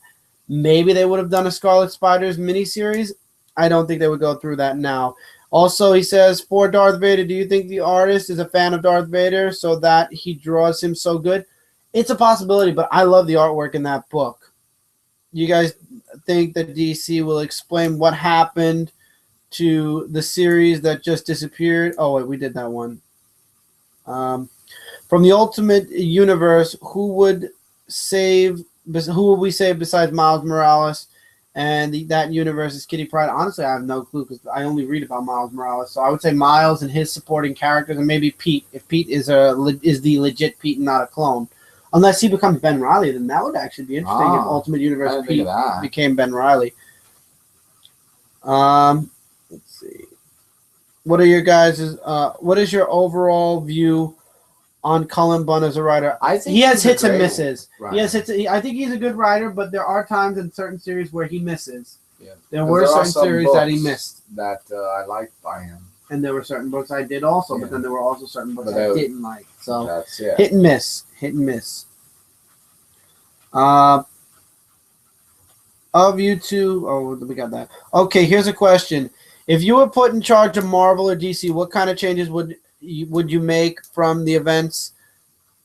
maybe they would have done a Scarlet Spiders miniseries. I don't think they would go through that now. Also, he says, for Darth Vader, do you think the artist is a fan of Darth Vader so that he draws him so good? It's a possibility, but I love the artwork in that book. You guys, think that DC will explain what happened to the series that just disappeared. Oh, wait, we did that one. From the Ultimate Universe, who would we save besides Miles Morales? And that universe is Kitty Pryde. Honestly, I have no clue because I only read about Miles Morales. So I would say Miles and his supporting characters, and maybe Pete. If Pete is the legit Pete and not a clone, unless he becomes Ben Reilly, then that would actually be interesting. If Ultimate Universe Pete became Ben Reilly. Let's see. What are your guys'? What is your overall view on Cullen Bunn as a writer? I think he has hits and misses. Right. He has hits. I think he's a good writer, but there are times in certain series where he misses. Yeah. There were certain series that he missed that I liked by him, and there were certain books I did also. But then there were also certain books I didn't like. So that's hit and miss, hit and miss. Of you two, we got that. Okay, here's a question: if you were put in charge of Marvel or DC, what kind of changes would you make from the events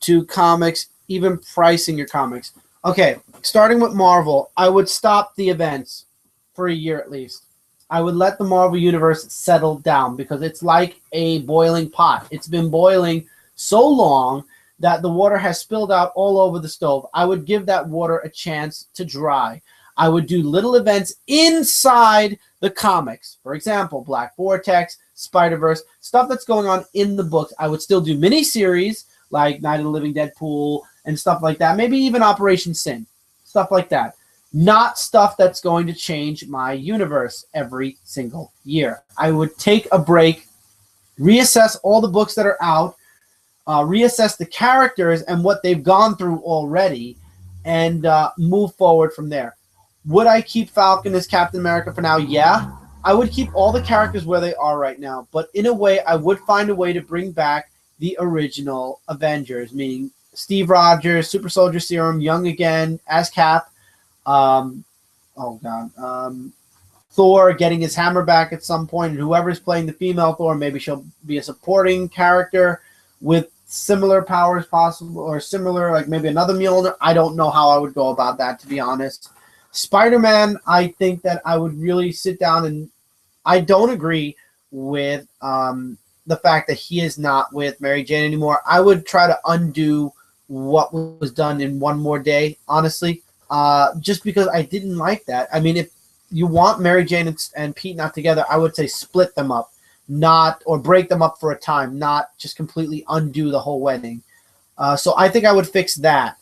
to comics, even pricing your comics? Okay, starting with Marvel, I would stop the events for a year at least. I would let the Marvel Universe settle down because it's like a boiling pot. It's been boiling so long that the water has spilled out all over the stove. I would give that water a chance to dry. I would do little events inside the comics. For example, Black Vortex, Spider-Verse, stuff that's going on in the books. I would still do miniseries like Night of the Living Deadpool and stuff like that. Maybe even Operation Sin, stuff like that. Not stuff that's going to change my universe every single year. I would take a break, reassess all the books that are out, reassess the characters and what they've gone through already, and move forward from there. Would I keep Falcon as Captain America for now? Yeah. I would keep all the characters where they are right now, but in a way, I would find a way to bring back the original Avengers, meaning Steve Rogers, Super Soldier Serum, Young again as Cap, Thor getting his hammer back at some point, and whoever's playing the female Thor, maybe she'll be a supporting character with similar powers possible, or similar, like maybe another Mjolnir. I don't know how I would go about that, to be honest. Spider-Man, I think that I would really sit down, and I don't agree with the fact that he is not with Mary Jane anymore. I would try to undo what was done in one more day, honestly, just because I didn't like that. I mean, if you want Mary Jane and Pete not together, I would say split them up, or break them up for a time, not just completely undo the whole wedding. So I think I would fix that.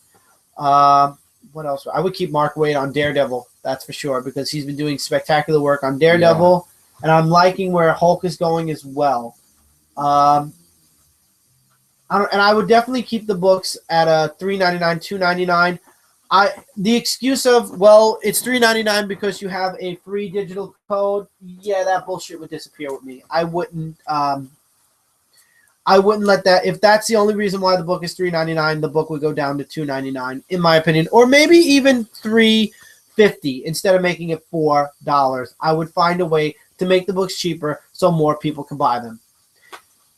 What else? I would keep Mark Waid on Daredevil, that's for sure, because he's been doing spectacular work on Daredevil, and I'm liking where Hulk is going as well. And I would definitely keep the books at a $3.99, $2.99. The excuse of, well, it's $3.99 because you have a free digital code, yeah, that bullshit would disappear with me. I wouldn't let that. If that's the only reason why the book is $3.99, the book would go down to $2.99, in my opinion, or maybe even $3.50 instead of making it $4. I would find a way to make the books cheaper so more people can buy them.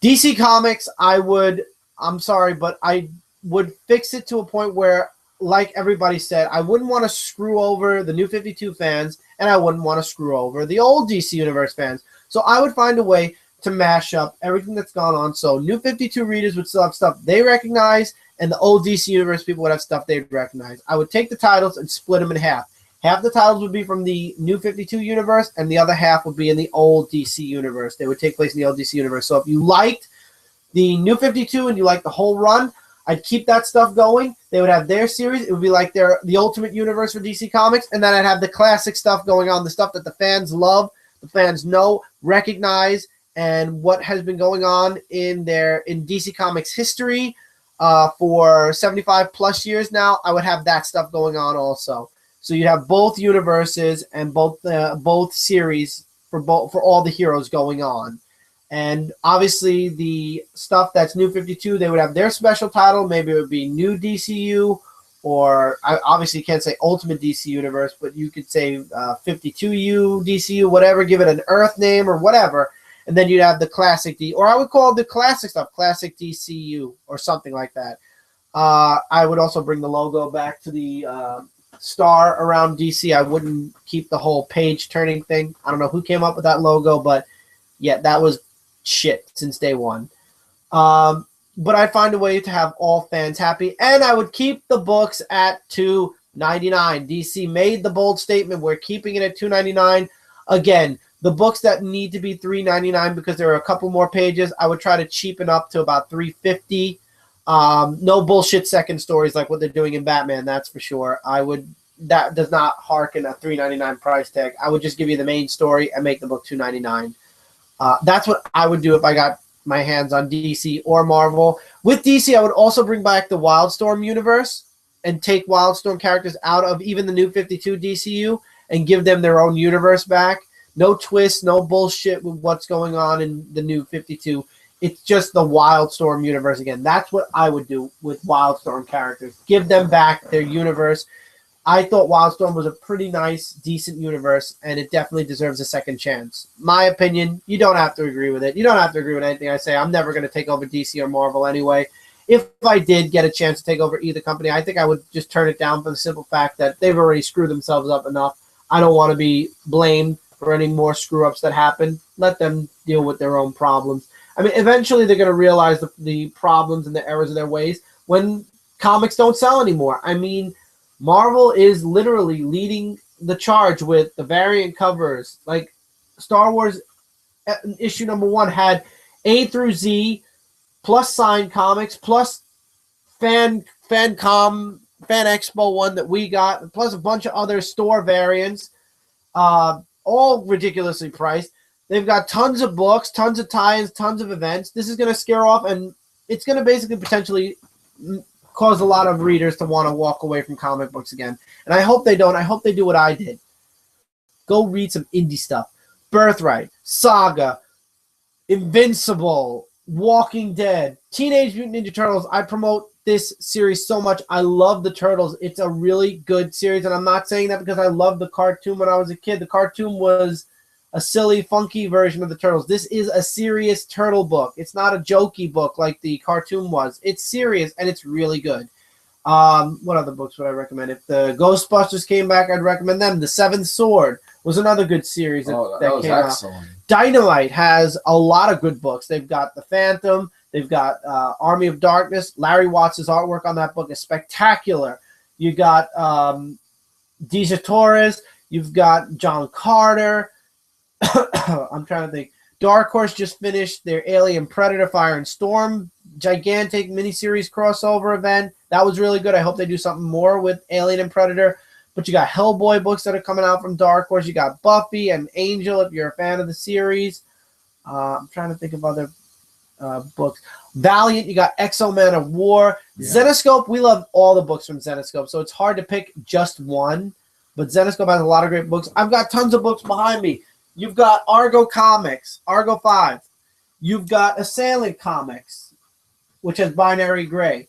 DC Comics, I'm sorry, but I would fix it to a point where, like everybody said, I wouldn't want to screw over the New 52 fans, and I wouldn't want to screw over the old DC Universe fans. So I would find a way to mash up everything that's gone on. So New 52 readers would still have stuff they recognize, and the old DC Universe people would have stuff they'd recognize. I would take the titles and split them in half. Half the titles would be from the New 52 universe, and the other half would be in the old DC Universe. They would take place in the old DC Universe. So if you liked the New 52 and you liked the whole run, I'd keep that stuff going. They would have their series. It would be like the Ultimate Universe for DC Comics, and then I'd have the classic stuff going on, the stuff that the fans love, the fans know, recognize, and what has been going on in DC Comics history for 75 plus years now. I would have that stuff going on also. So you'd have both universes and both series for all the heroes going on. And obviously the stuff that's New 52, they would have their special title. Maybe it would be New DCU, or I obviously can't say Ultimate DC Universe, but you could say 52U DCU, whatever, give it an Earth name or whatever. And then you'd have the classic or I would call the classic stuff Classic DCU or something like that. I would also bring the logo back to the star around DC. I wouldn't keep the whole page turning thing. I don't know who came up with that logo, but yeah, that was shit since day one. But I'd find a way to have all fans happy, and I would keep the books at $2.99. DC made the bold statement, we're keeping it at $2.99. Again, the books that need to be $3.99 because there are a couple more pages, I would try to cheapen up to about $3.50. No bullshit second stories like what they're doing in Batman, that's for sure. That does not harken a $3.99 price tag. I would just give you the main story and make the book $2.99. That's what I would do if I got my hands on DC or Marvel. With DC, I would also bring back the Wildstorm universe and take Wildstorm characters out of even the New 52 DCU and give them their own universe back. No twists, no bullshit with what's going on in the New 52. It's just the Wildstorm universe again. That's what I would do with Wildstorm characters. Give them back their universe. I thought Wildstorm was a pretty nice, decent universe, and it definitely deserves a second chance. My opinion, you don't have to agree with it. You don't have to agree with anything I say. I'm never going to take over DC or Marvel anyway. If I did get a chance to take over either company, I think I would just turn it down for the simple fact that they've already screwed themselves up enough. I don't want to be blamed for any more screw-ups that happen. Let them deal with their own problems. I mean, eventually they're going to realize the problems and the errors of their ways when comics don't sell anymore. I mean, Marvel is literally leading the charge with the variant covers. Like Star Wars issue number 1 had A through Z plus signed comics plus fan expo one that we got plus a bunch of other store variants, all ridiculously priced. They've got tons of books, tons of tie-ins, tons of events. This is going to scare off, and it's going to basically potentially cause a lot of readers to want to walk away from comic books again. And I hope they don't. I hope they do what I did. Go read some indie stuff. Birthright, Saga, Invincible, Walking Dead, Teenage Mutant Ninja Turtles. I promote this series so much. I love the Turtles. It's a really good series, and I'm not saying that because I loved the cartoon when I was a kid. The cartoon was a silly, funky version of the Turtles. This is a serious turtle book. It's not a jokey book like the cartoon was. It's serious, and it's really good. What other books would I recommend? If the Ghostbusters came back, I'd recommend them. The Seventh Sword was another good series that was came excellent. Out. Dynamite has a lot of good books. They've got The Phantom. They've got Army of Darkness. Larry Watts' artwork on that book is spectacular. You got Deja Torres. You've got John Carter. I'm trying to think. Dark Horse just finished their Alien Predator Fire and Storm gigantic miniseries crossover event. That was really good. I hope they do something more with Alien and Predator. But you got Hellboy books that are coming out from Dark Horse. You got Buffy and Angel if you're a fan of the series. I'm trying to think of other books. Valiant, you got Exo-Man of War. Yeah. Zenoscope, we love all the books from Zenoscope, so it's hard to pick just one. But Zenoscope has a lot of great books. I've got tons of books behind me. You've got Argo Comics, Argo 5. You've got Assailant Comics, which has Binary Gray.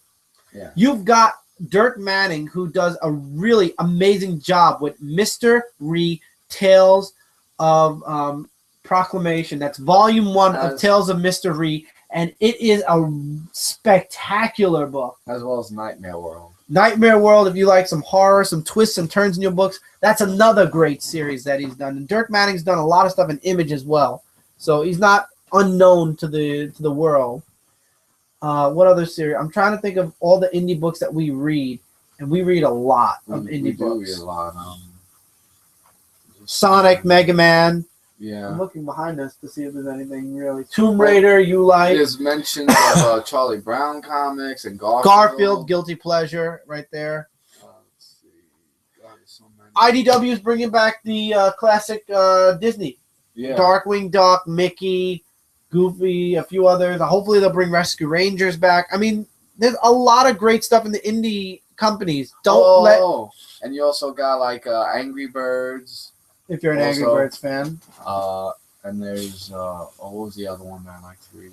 Yeah. You've got Dirk Manning, who does a really amazing job with Mr. Ree Tales of Proclamation. That's volume 1 of Tales of Mr. Ree, and it is a spectacular book. As well as Nightmare World. Nightmare World, if you like some horror, some twists and turns in your books, that's another great series that he's done. And Dirk Manning's done a lot of stuff in Image as well. So he's not unknown to the world. What other series? I'm trying to think of all the indie books that we read. And we read a lot of indie books. We read a lot. Sonic, Mega Man. Yeah. I'm looking behind us to see if there's anything really. Tomb Raider, you like. There's mentions of Charlie Brown comics and Garfield, Guilty Pleasure, right there. Let's see. God, so many. IDW is bringing back the classic Disney. Yeah. Darkwing Duck, Mickey, Goofy, a few others. Hopefully they'll bring Rescue Rangers back. I mean, there's a lot of great stuff in the indie companies. And you also got like Angry Birds. If you're an Angry Birds fan. And there's, what was the other one that I like to read?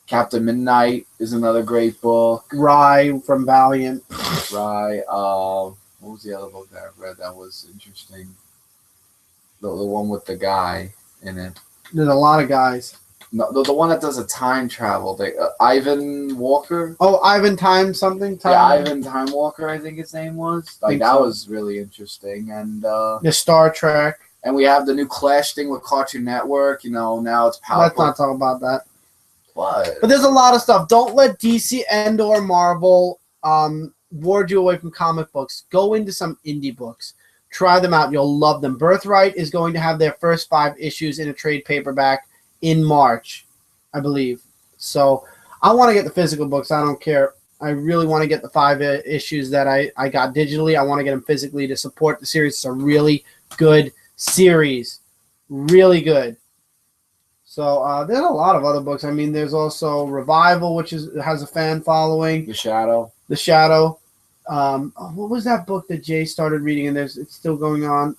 Captain Midnight is another great book. Rye from Valiant. Rye. What was the other book that I read that was interesting? The one with the guy in it. There's a lot of guys. No, the one that does a time travel thing. Ivan Walker. Oh, Ivan Time something. Yeah, Ivan Time Walker, I think his name was. Like that was really interesting, and the Star Trek. And we have the new Clash thing with Cartoon Network. You know, now it's powerful. Let's not talk about that. What? But there's a lot of stuff. Don't let DC and or Marvel ward you away from comic books. Go into some indie books. Try them out. You'll love them. Birthright is going to have their first 5 issues in a trade paperback in March, I believe. So I want to get the physical books. I don't care. I really want to get the 5 issues that I got digitally. I want to get them physically to support the series. It's a really good series. Really good. So there's a lot of other books. I mean, there's also Revival, which has a fan following. The Shadow. What was that book that Jay started reading? And it's still going on.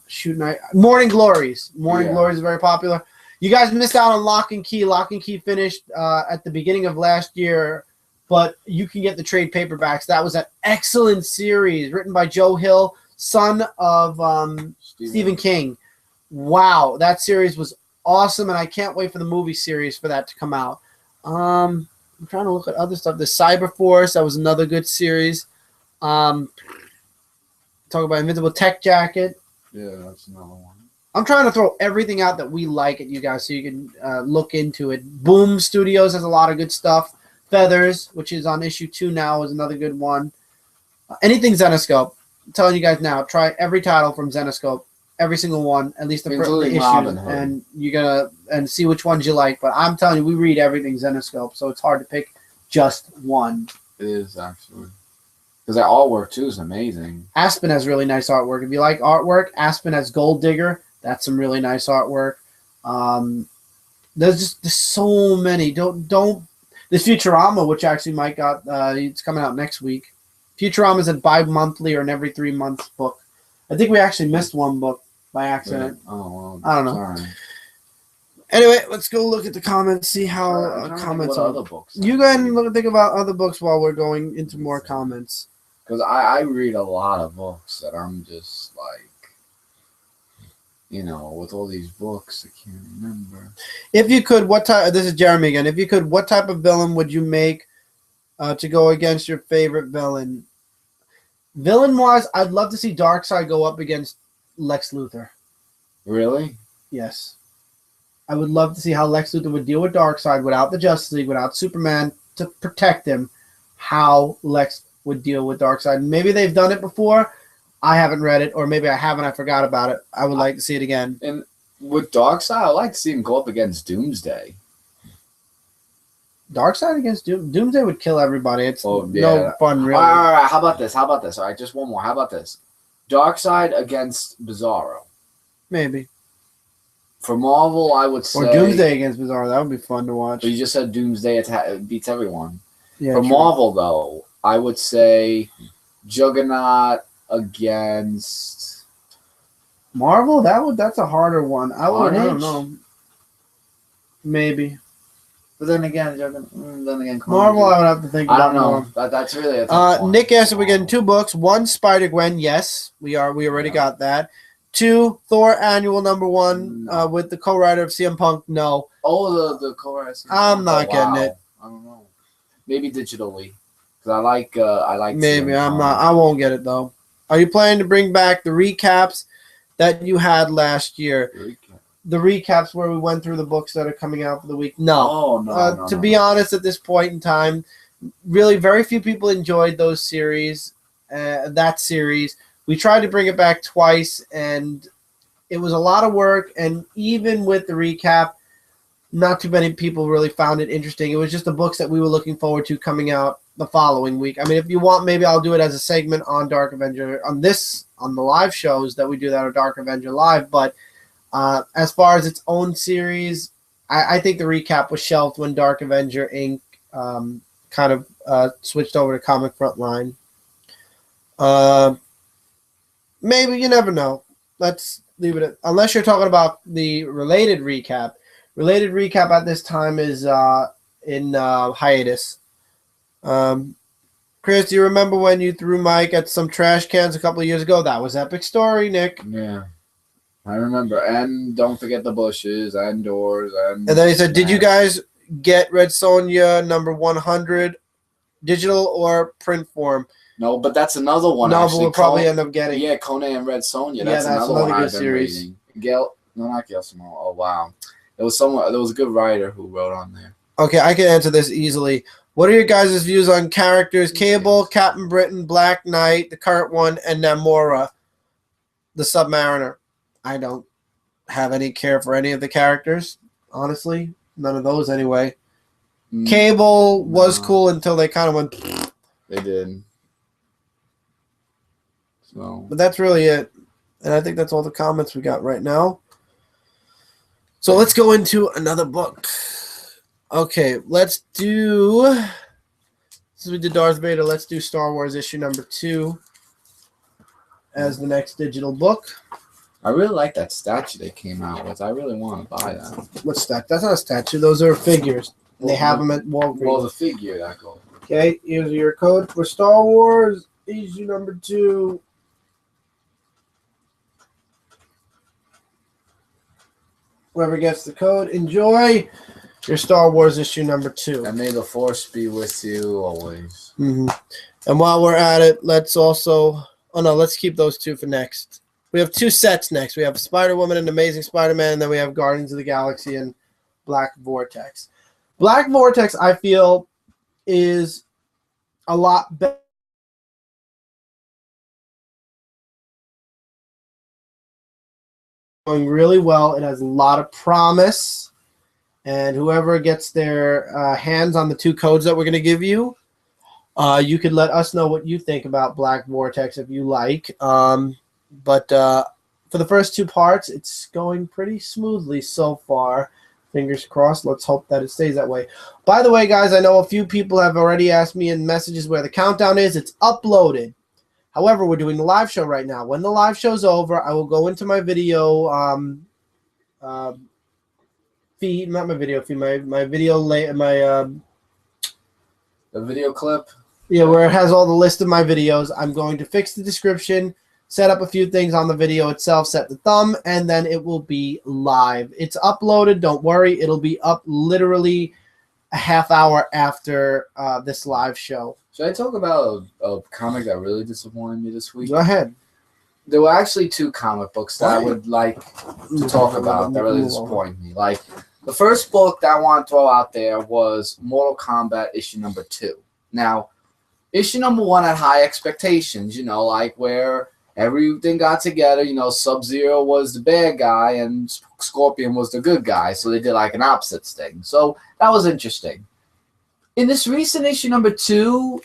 Morning Glories. Morning Glories is very popular. You guys missed out on Lock and Key. Lock and Key finished at the beginning of last year, but you can get the trade paperbacks. That was an excellent series written by Joe Hill, son of Stephen King. Wow, that series was awesome, and I can't wait for the movie series for that to come out. I'm trying to look at other stuff. The Cyberforce, that was another good series. Talk about Invincible Tech Jacket. Yeah, that's another one. I'm trying to throw everything out that we like at you guys so you can look into it. Boom Studios has a lot of good stuff. Feathers, which is on issue 2 now, is another good one. Anything Zenoscope. I'm telling you guys now, try every title from Zenoscope. Every single one, at least the issues, and you're gonna see which ones you like. But I'm telling you, we read everything Zenoscope, so it's hard to pick just one. It is actually, because that artwork too is amazing. Aspen has really nice artwork. If you like artwork, Aspen has Gold Digger. That's some really nice artwork. There's so many. Don't. This Futurama, which actually Mike got, it's coming out next week. Futurama is a bi-monthly or an every 3 months book. I think we actually missed one book by accident. Oh, well, I don't know. Sorry. Anyway, let's go look at the comments, see how comments are. Other books you go ahead and think about other books while we're going into more comments. Because I read a lot of books that I'm just like, with all these books, I can't remember. If you could, what type? This is Jeremy again. If you could, what type of villain would you make to go against your favorite villain? Villain-wise, I'd love to see Darkseid go up against Lex Luthor. Really? Yes. I would love to see how Lex Luthor would deal with Darkseid without the Justice League, without Superman to protect him, how Lex would deal with Darkseid. Maybe they've done it before. I haven't read it, or maybe I haven't. I forgot about it. I would like to see it again. And with Darkseid, I'd like to see him go up against Doomsday. Darkseid against Doomsday would kill everybody. It's no fun, really. All right. How about this? All right, just one more. How about this? Darkseid against Bizarro. Maybe. For Marvel, I would say... Or Doomsday against Bizarro. That would be fun to watch. But you just said Doomsday beats everyone. Yeah, For Marvel, though, I would say Juggernaut against... Marvel? That's a harder one. I don't know. Maybe. But then again, Marvel, I would have to think about. I don't know. That's really a tough one. Nick asked if we're getting 2 books. 1, Spider-Gwen. Yes, we are. We already got that. 2, Thor Annual #1 with the co-writer of CM Punk. No. Oh, the co-writer. I'm not getting it. I don't know. Maybe digitally, because I like. Maybe I'm not. I won't get it though. Are you planning to bring back the recaps that you had last year? The recaps where we went through the books that are coming out for the week. No. Oh, no. To be honest, at this point in time, really very few people enjoyed those series. That series. We tried to bring it back twice, and it was a lot of work. And even with the recap, not too many people really found it interesting. It was just the books that we were looking forward to coming out the following week. I mean, if you want, maybe I'll do it as a segment on Dark Avenger on the live shows that we do that are Dark Avenger Live. But as far as its own series, I think the recap was shelved when Dark Avenger Inc. Kind of switched over to Comic Frontline. Maybe, you never know. Let's leave it at, unless you're talking about the related recap. Related recap at this time is in hiatus. Chris, do you remember when you threw Mike at some trash cans a couple of years ago? That was epic story, Nick. Yeah. I remember. And don't forget the bushes and doors and. And then he said, "Did you guys get Red Sonja number 100, digital or print form?" No, but that's another one. No, actually. but we'll probably end up getting. Yeah, Conan and Red Sonja. Yeah, That's another one good I've been series. reading. No, not Gail Simone. Oh wow, there was a good writer who wrote on there. Okay, I can answer this easily. What are your guys' views on characters? Cable, Captain Britain, Black Knight, the current one, and Namora, the Submariner. I don't have any care for any of the characters, honestly. None of those, anyway. Cable was cool until they kind of went. They did. So. But that's really it. And I think that's all the comments we got right now. So let's go into another book. Okay, let's do, since we did Darth Vader, let's do Star Wars issue number 2 as the next digital book. I really like that statue they came out with. I really want to buy that. What's that? That's not a statue. Those are figures. They have them at Walgreens. Well, the figure that goes. Okay, here's your code for Star Wars issue number 2. Whoever gets the code, enjoy your Star Wars issue number 2. And may the Force be with you always. Mm-hmm. And while we're at it, let's also... Oh, no, let's keep those 2 for next. We have 2 sets next. We have Spider-Woman and Amazing Spider-Man, and then we have Guardians of the Galaxy and Black Vortex. Black Vortex, I feel, is a lot better. Going really well. It has a lot of promise. And whoever gets their hands on the 2 codes that we're going to give you, you could let us know what you think about Black Vortex if you like. But for the first 2 parts, it's going pretty smoothly so far. Fingers crossed. Let's hope that it stays that way. By the way, guys, I know a few people have already asked me in messages where the countdown is. It's uploaded. However, we're doing the live show right now. When the live show's over, I will go into my video feed, not my video feed, my video the video clip. Yeah, where it has all the list of my videos. I'm going to fix the description, set up a few things on the video itself, set the thumb, and then it will be live. It's uploaded. Don't worry. It'll be up literally a half hour after this live show. Should I talk about a comic that really disappointed me this week? Go ahead. There were actually 2 comic books that I would like to talk about that really disappointed me. Like, the first book that I want to throw out there was Mortal Kombat issue number 2. Now, issue number 1 had high expectations, you know, like where everything got together. You know, Sub-Zero was the bad guy and Scorpion was the good guy. So they did like an opposites thing. So that was interesting. In this recent issue number 2,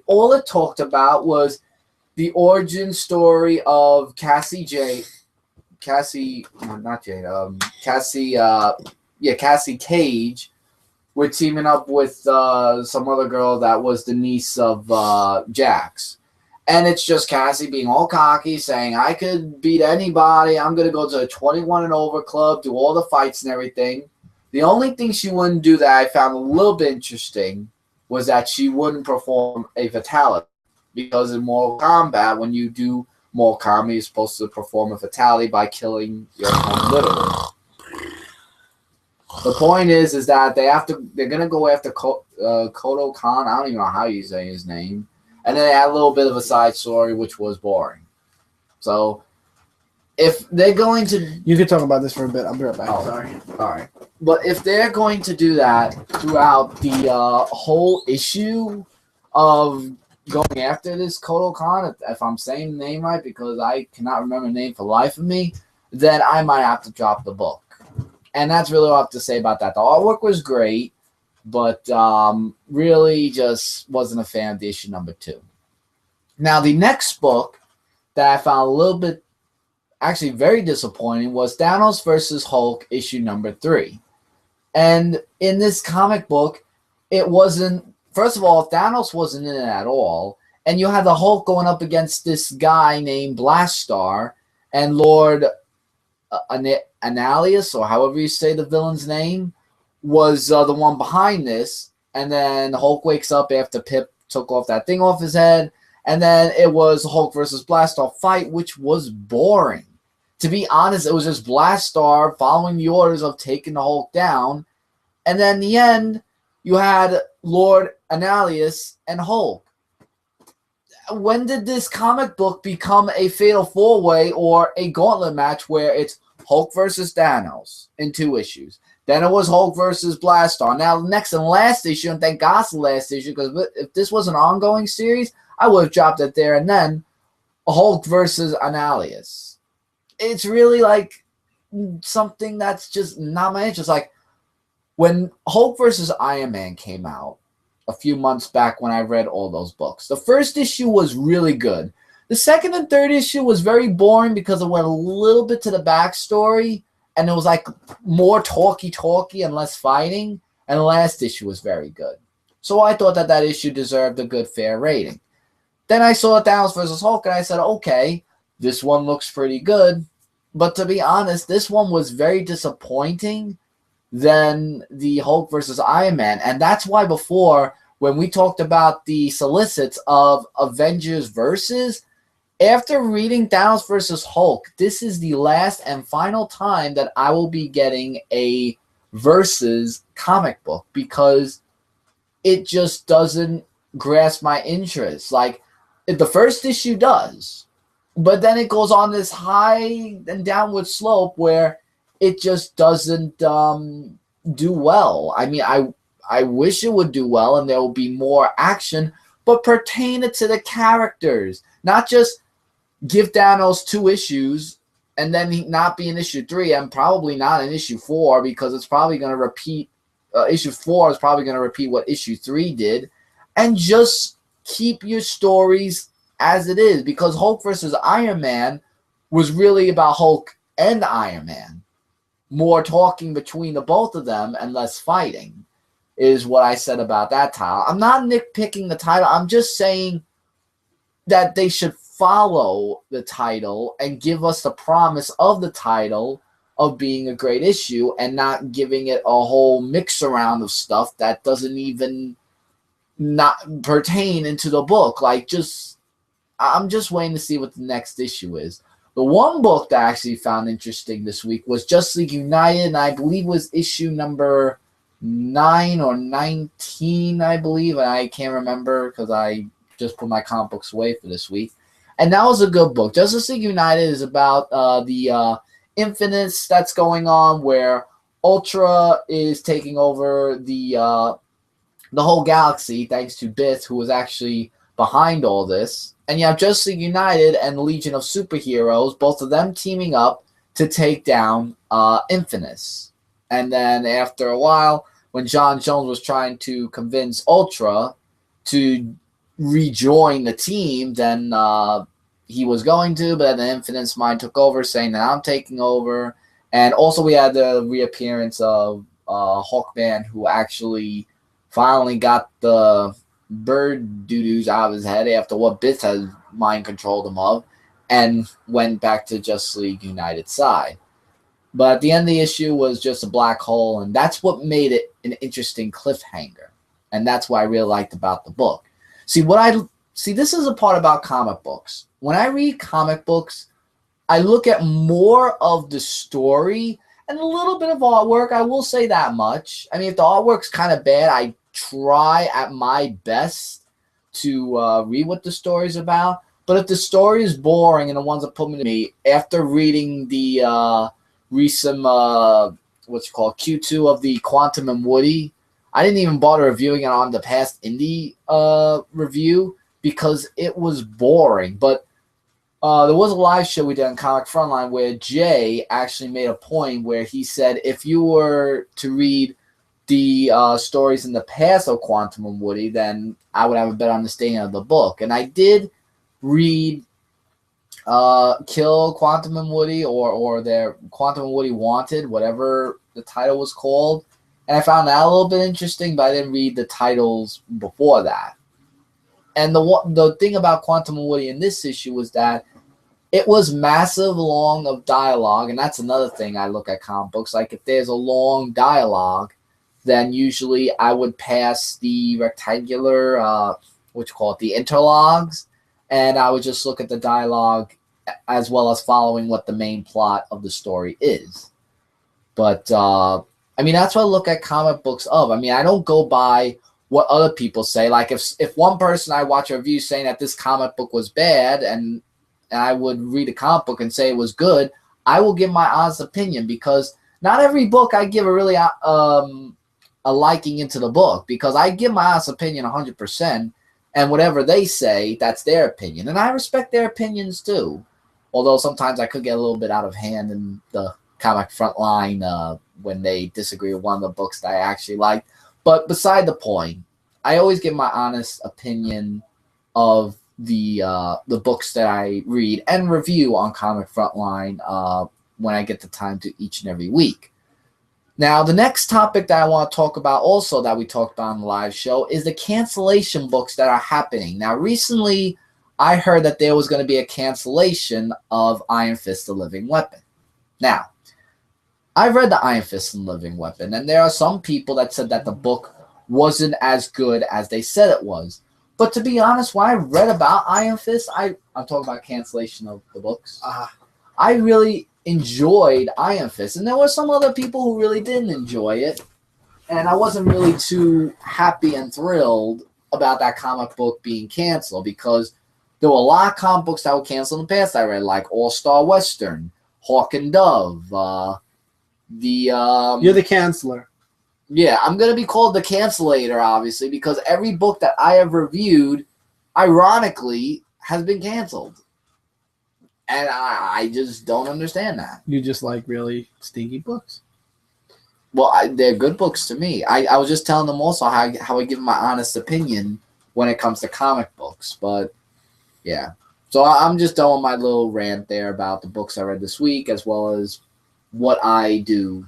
all it talked about was the origin story of Cassie Cage. We're teaming up with some other girl that was the niece of Jax. And it's just Cassie being all cocky, saying, I could beat anybody. I'm going to go to a 21 and over club, do all the fights and everything. The only thing she wouldn't do that I found a little bit interesting was that she wouldn't perform a fatality. Because in Mortal Kombat, when you do Mortal Kombat, you're supposed to perform a fatality by killing your opponent literally. The point is that they're gonna go after Kodo Khan. I don't even know how you say his name. And then they had a little bit of a side story, which was boring. So, if they're going to... You can talk about this for a bit. I'll be right back. Oh, sorry. All right. But if they're going to do that throughout the whole issue of going after this Kodo Khan, if I'm saying the name right, because I cannot remember the name for the life of me, then I might have to drop the book. And that's really all I have to say about that. The artwork was great, but really just wasn't a fan of the issue number 2. Now, the next book that I found a little bit, actually very disappointing, was Thanos versus Hulk issue number 3. And in this comic book, it wasn't, first of all, Thanos wasn't in it at all. And you had the Hulk going up against this guy named Blastar, and Lord Annalius, or however you say the villain's name, was the one behind this. And then Hulk wakes up after Pip took off that thing off his head. And then it was Hulk versus Blastar fight, which was boring. to be honest, it was just Blastar following the orders of taking the Hulk down. And then in the end, you had Lord Annihilus and Hulk. When did this comic book become a fatal four-way or a gauntlet match where it's Hulk versus Thanos in 2 issues? Then it was Hulk versus Blastar. Now, next and last issue, and thank God it's the last issue, because if this was an ongoing series, I would have dropped it there and then. Hulk versus Annihilus. It's really like something that's just not my interest. Like when Hulk versus Iron Man came out a few months back when I read all those books, the first issue was really good. The second and third issue was very boring because it went a little bit to the backstory and it was like more talky and less fighting. And the last issue was very good. So I thought that issue deserved a good, fair rating. Then I saw Thanos versus Hulk, and I said, okay, this one looks pretty good. But to be honest, this one was very disappointing than the Hulk versus Iron Man. And that's why before, when we talked about the solicits of Avengers versus, after reading Thanos versus Hulk, this is the last and final time that I will be getting a versus comic book because it just doesn't grasp my interest. Like, the first issue does, but then it goes on this high and downward slope where it just doesn't do well. I mean, I wish it would do well and there will be more action, but pertain it to the characters, not just give Thanos 2 issues and then he not be in issue 3 and probably not in issue 4 because it's probably going to repeat. Issue 4 is probably going to repeat what issue 3 did, and just keep your stories as it is, because Hulk versus Iron Man was really about Hulk and Iron Man. More talking between the both of them and less fighting is what I said about that title. I'm not nitpicking the title. I'm just saying that they should follow the title and give us the promise of the title of being a great issue and not giving it a whole mix around of stuff that doesn't even not pertain into the book. Like, I'm just waiting to see what the next issue is. The one book that I actually found interesting this week was Justice League United, and I believe was issue number 9 or 19, I believe. And I can't remember because I just put my comic books away for this week. And that was a good book. Justice League United is about the Infinites that's going on, where Ultra is taking over the whole galaxy, thanks to Bith, who was actually behind all this. And you have Justice League United and the Legion of Superheroes, both of them teaming up to take down Infinites. And then after a while, when John Jones was trying to convince Ultra to rejoin the team, then he was going to, but then the Infinites mind took over, saying that I'm taking over. And also we had the reappearance of Hawkman, who actually finally got the bird doo-doos out of his head after what Bith has mind controlled him of, and went back to Justice League United side. But at the end of the issue was just a black hole, and that's what made it an interesting cliffhanger. And that's what I really liked about the book. See, this is a part about comic books. When I read comic books, I look at more of the story and a little bit of artwork. I will say that much. I mean, if the artwork's kind of bad, I try at my best to read what the story's about. But if the story is boring and the ones that put me to me, after reading the recent Q2 of the Quantum and Woody, I didn't even bother reviewing it on the past indie review because it was boring. But there was a live show we did on Comic Frontline where Jay actually made a point where he said if you were to read the stories in the past of Quantum and Woody, then I would have a better understanding of the book. And I did read Kill Quantum and Woody or their Quantum and Woody Wanted, whatever the title was called. And I found that a little bit interesting, but I didn't read the titles before that. And the thing about Quantum and Woody in this issue was that it was massive long of dialogue, and that's another thing I look at comic books. Like, if there's a long dialogue, then usually I would pass the rectangular, the interlogs, and I would just look at the dialogue as well as following what the main plot of the story is. But I mean, that's what I look at comic books of. I mean, I don't go by what other people say. Like if one person I watch a review saying that this comic book was bad, and I would read a comic book and say it was good, I will give my honest opinion, because not every book I give a really a liking into the book, because I give my honest opinion 100%, and whatever they say, that's their opinion, and I respect their opinions too. Although sometimes I could get a little bit out of hand in the comic front line when they disagree with one of the books that I actually like. But beside the point, I always give my honest opinion of the books that I read and review on Comic Frontline when I get the time to each and every week. Now, the next topic that I want to talk about also that we talked about on the live show is the cancellation books that are happening. Now, recently, I heard that there was going to be a cancellation of Iron Fist: The Living Weapon. Now, I've read the Iron Fist: The Living Weapon, and there are some people that said that the book wasn't as good as they said it was. But to be honest, when I read about Iron Fist, I'm talking about cancellation of the books. I really enjoyed Iron Fist, and there were some other people who really didn't enjoy it, and I wasn't really too happy and thrilled about that comic book being canceled, because there were a lot of comic books that were canceled in the past I read, like All-Star Western, Hawk and Dove, You're the canceller. Yeah, I'm going to be called the cancellator, obviously, because every book that I have reviewed, ironically, has been canceled. And I just don't understand that. You just like really stinky books? Well, they're good books to me. I was just telling them also how I give my honest opinion when it comes to comic books. But, yeah. So I'm just doing my little rant there about the books I read this week, as well as what I do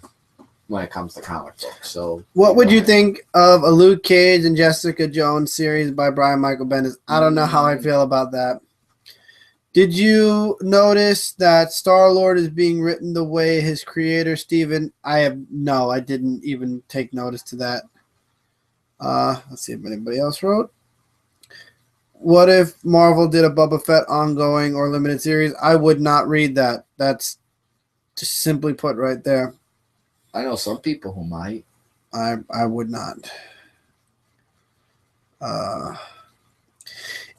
when it comes to comic books. So, what would you think of a Luke Cage and Jessica Jones series by Brian Michael Bendis? I don't know how I feel about that. Did you notice that Star-Lord is being written the way his creator, Steven? I didn't even take notice to that. Let's see if anybody else wrote. What if Marvel did a Boba Fett ongoing or limited series? I would not read that. That's just simply put right there. I know some people who might. I would not.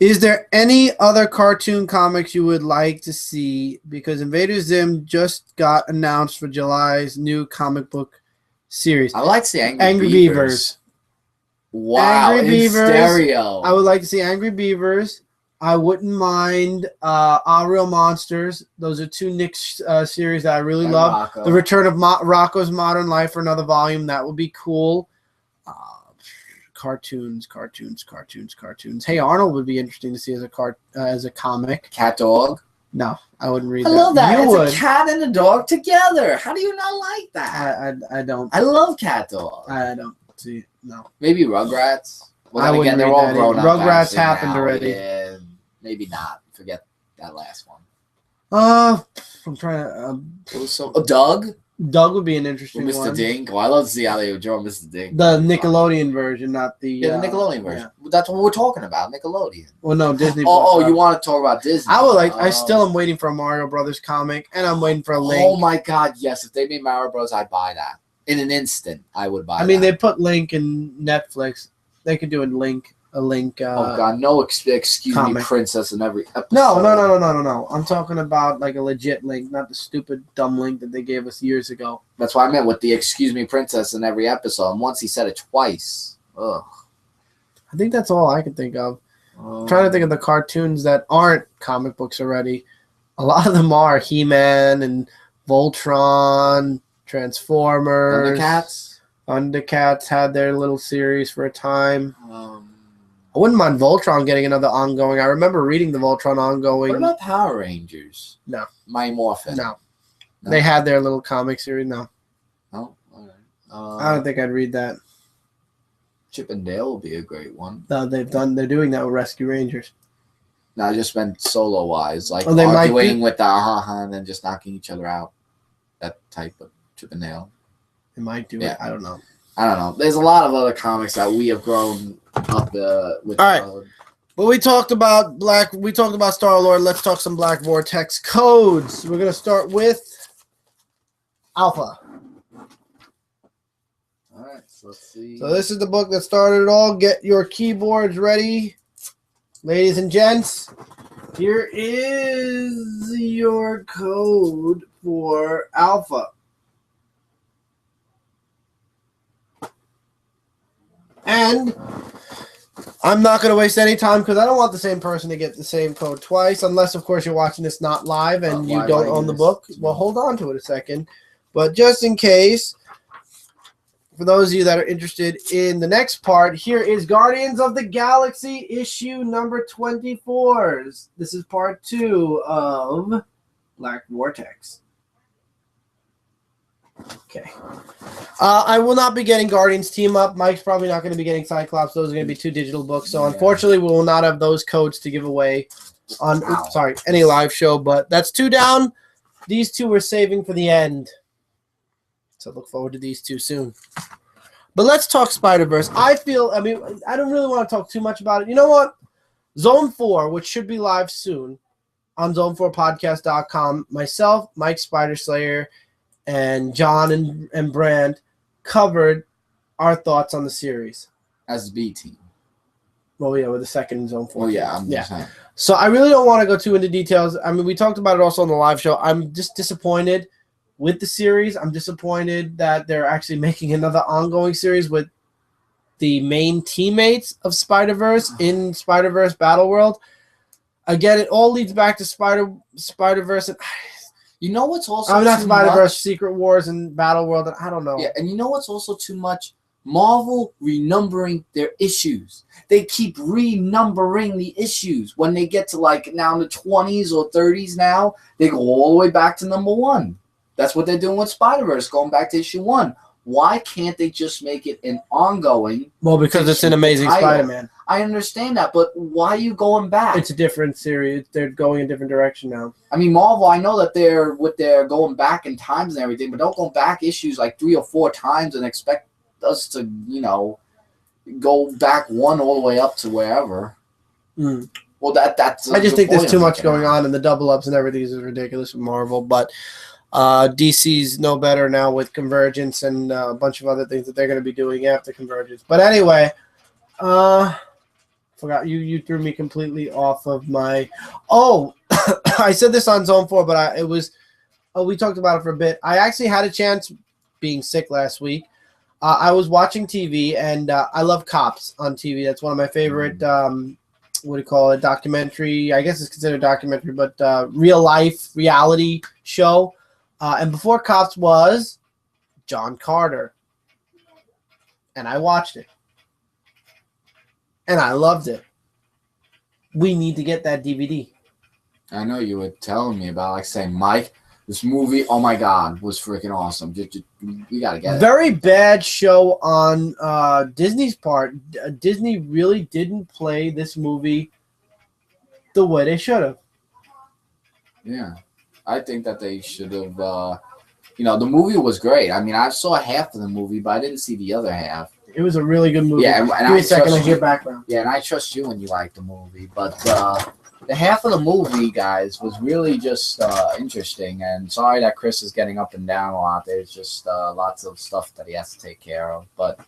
Is there any other cartoon comics you would like to see? Because Invader Zim just got announced for July's new comic book series. I like to see Angry Beavers. Wow, Angry Beavers. Stereo. I would like to see Angry Beavers. I wouldn't mind Our Real Monsters. Those are two Nick series that I really love. Rocco. The Return of Rocco's Modern Life for another volume. That would be cool. Cartoons. Hey Arnold would be interesting to see as a comic. Cat Dog. No, I wouldn't read I that. love that. You It's would. a cat and a dog together. How do you not like that? I don't. I love Cat Dog. I don't see. No. Maybe Rugrats. Well, I then wouldn't again, they're read all that grown either. up. Rugrats actually happened now. already. Yeah, maybe not. Forget that last one. I'm trying to. It was Doug. Doug would be an interesting Mr. one. Dink. Oh, I love to see how they would draw Mr. Dink. The Nickelodeon version, not the. Yeah, the Nickelodeon version. That's what we're talking about. Nickelodeon. Well, no, Disney. Oh, you want to talk about Disney? I would like. I still am waiting for a Mario Brothers comic, and I'm waiting for a Link. Oh my God! Yes, if they made Mario Bros, I'd buy that in an instant. I would buy. I mean, that. they put Link in Netflix. They could do a Link. Oh God, no! Excuse comic. me, princess, in every episode. No. I'm talking about like a legit Link, not the stupid dumb Link that they gave us years ago. That's what I meant with the excuse me, princess, in every episode. And once he said it twice. Ugh. I think that's all I can think of. I'm trying to think of the cartoons that aren't comic books already. A lot of them are He-Man and Voltron, Transformers. Thundercats had their little series for a time. I wouldn't mind Voltron getting another ongoing. I remember reading the Voltron ongoing. What about Power Rangers? No. Mighty Morphin? No. They had their little comic series. No. Oh, all right. I don't think I'd read that. Chip and Dale would be a great one. No, they're doing that with Rescue Rangers. No, I just meant solo-wise. Like they arguing with the and then just knocking each other out. That type of Chip and Dale. They might do it. I don't know. I don't know. There's a lot of other comics that we have grown up with. All right. But we talked about Star-Lord. Let's talk some Black Vortex codes. We're gonna start with Alpha. All right, so let's see. So this is the book that started it all. Get your keyboards ready, ladies and gents. Here is your code for Alpha. And I'm not going to waste any time because I don't want the same person to get the same code twice, unless, of course, you're watching this not live and you don't own the book. Well, hold on to it a second. But just in case, for those of you that are interested in the next part, here is Guardians of the Galaxy issue number 24. This is part 2 of Black Vortex. Okay. I will not be getting Guardians Team Up. Mike's probably not going to be getting Cyclops. Those are going to be 2 digital books. So, unfortunately, we will not have those codes to give away on any live show. But that's 2 down. These 2 we're saving for the end. So, look forward to these 2 soon. But let's talk Spider-Verse. I don't really want to talk too much about it. You know what? Zone 4, which should be live soon on zone4podcast.com, myself, Mike Spider-Slayer, and John and Brand covered our thoughts on the series. As B team. Well, yeah, with the second Zone 4. Oh, yeah, I'm just saying. So I really don't want to go too into details. I mean, we talked about it also on the live show. I'm just disappointed with the series. I'm disappointed that they're actually making another ongoing series with the main teammates of Spider-Verse in Spider-Verse Battle World. Again, it all leads back to Spider-Verse. And you know what's also not too Spider-Verse, much? Secret Wars and Battle World. And I don't know. Yeah, and you know what's also too much? Marvel renumbering their issues. They keep renumbering the issues. When they get to now in the 20s or 30s now, they go all the way back to number 1. That's what they're doing with Spider-Verse, going back to issue 1. Why can't they just make it an ongoing? Well, because it's an Amazing Spider-Man. I understand that, but why are you going back? It's a different series. They're going a different direction now. I mean, Marvel, I know that they're going back in times and everything, but don't go back issues 3 or 4 times and expect us to, go back 1 all the way up to wherever. Mm. Well, that's. I just think there's too much going on, and the double-ups and everything is ridiculous with Marvel, but DC's no better now with Convergence and a bunch of other things that they're going to be doing after Convergence. But anyway, forgot you threw me completely off of my. Oh, I said this on Zone 4, but we talked about it for a bit. I actually had a chance, being sick last week. I was watching TV, and I love Cops on TV. That's one of my favorite. What do you call it? Documentary. I guess it's considered a documentary, but real life reality show. And before Cops was John Carter. And I watched it. And I loved it. We need to get that DVD. I know you were telling me about, saying, Mike, this movie, oh my God, was freaking awesome. We got to get it. Very bad show on Disney's part. Disney really didn't play this movie the way they should have. Yeah. I think that they should have, the movie was great. I mean, I saw half of the movie, but I didn't see the other half. It was a really good movie. Yeah, and Give me a second to hear background. Yeah, and I trust you when you like the movie. But the half of the movie, guys, was really just interesting. And sorry that Chris is getting up and down a lot. There's just lots of stuff that he has to take care of. But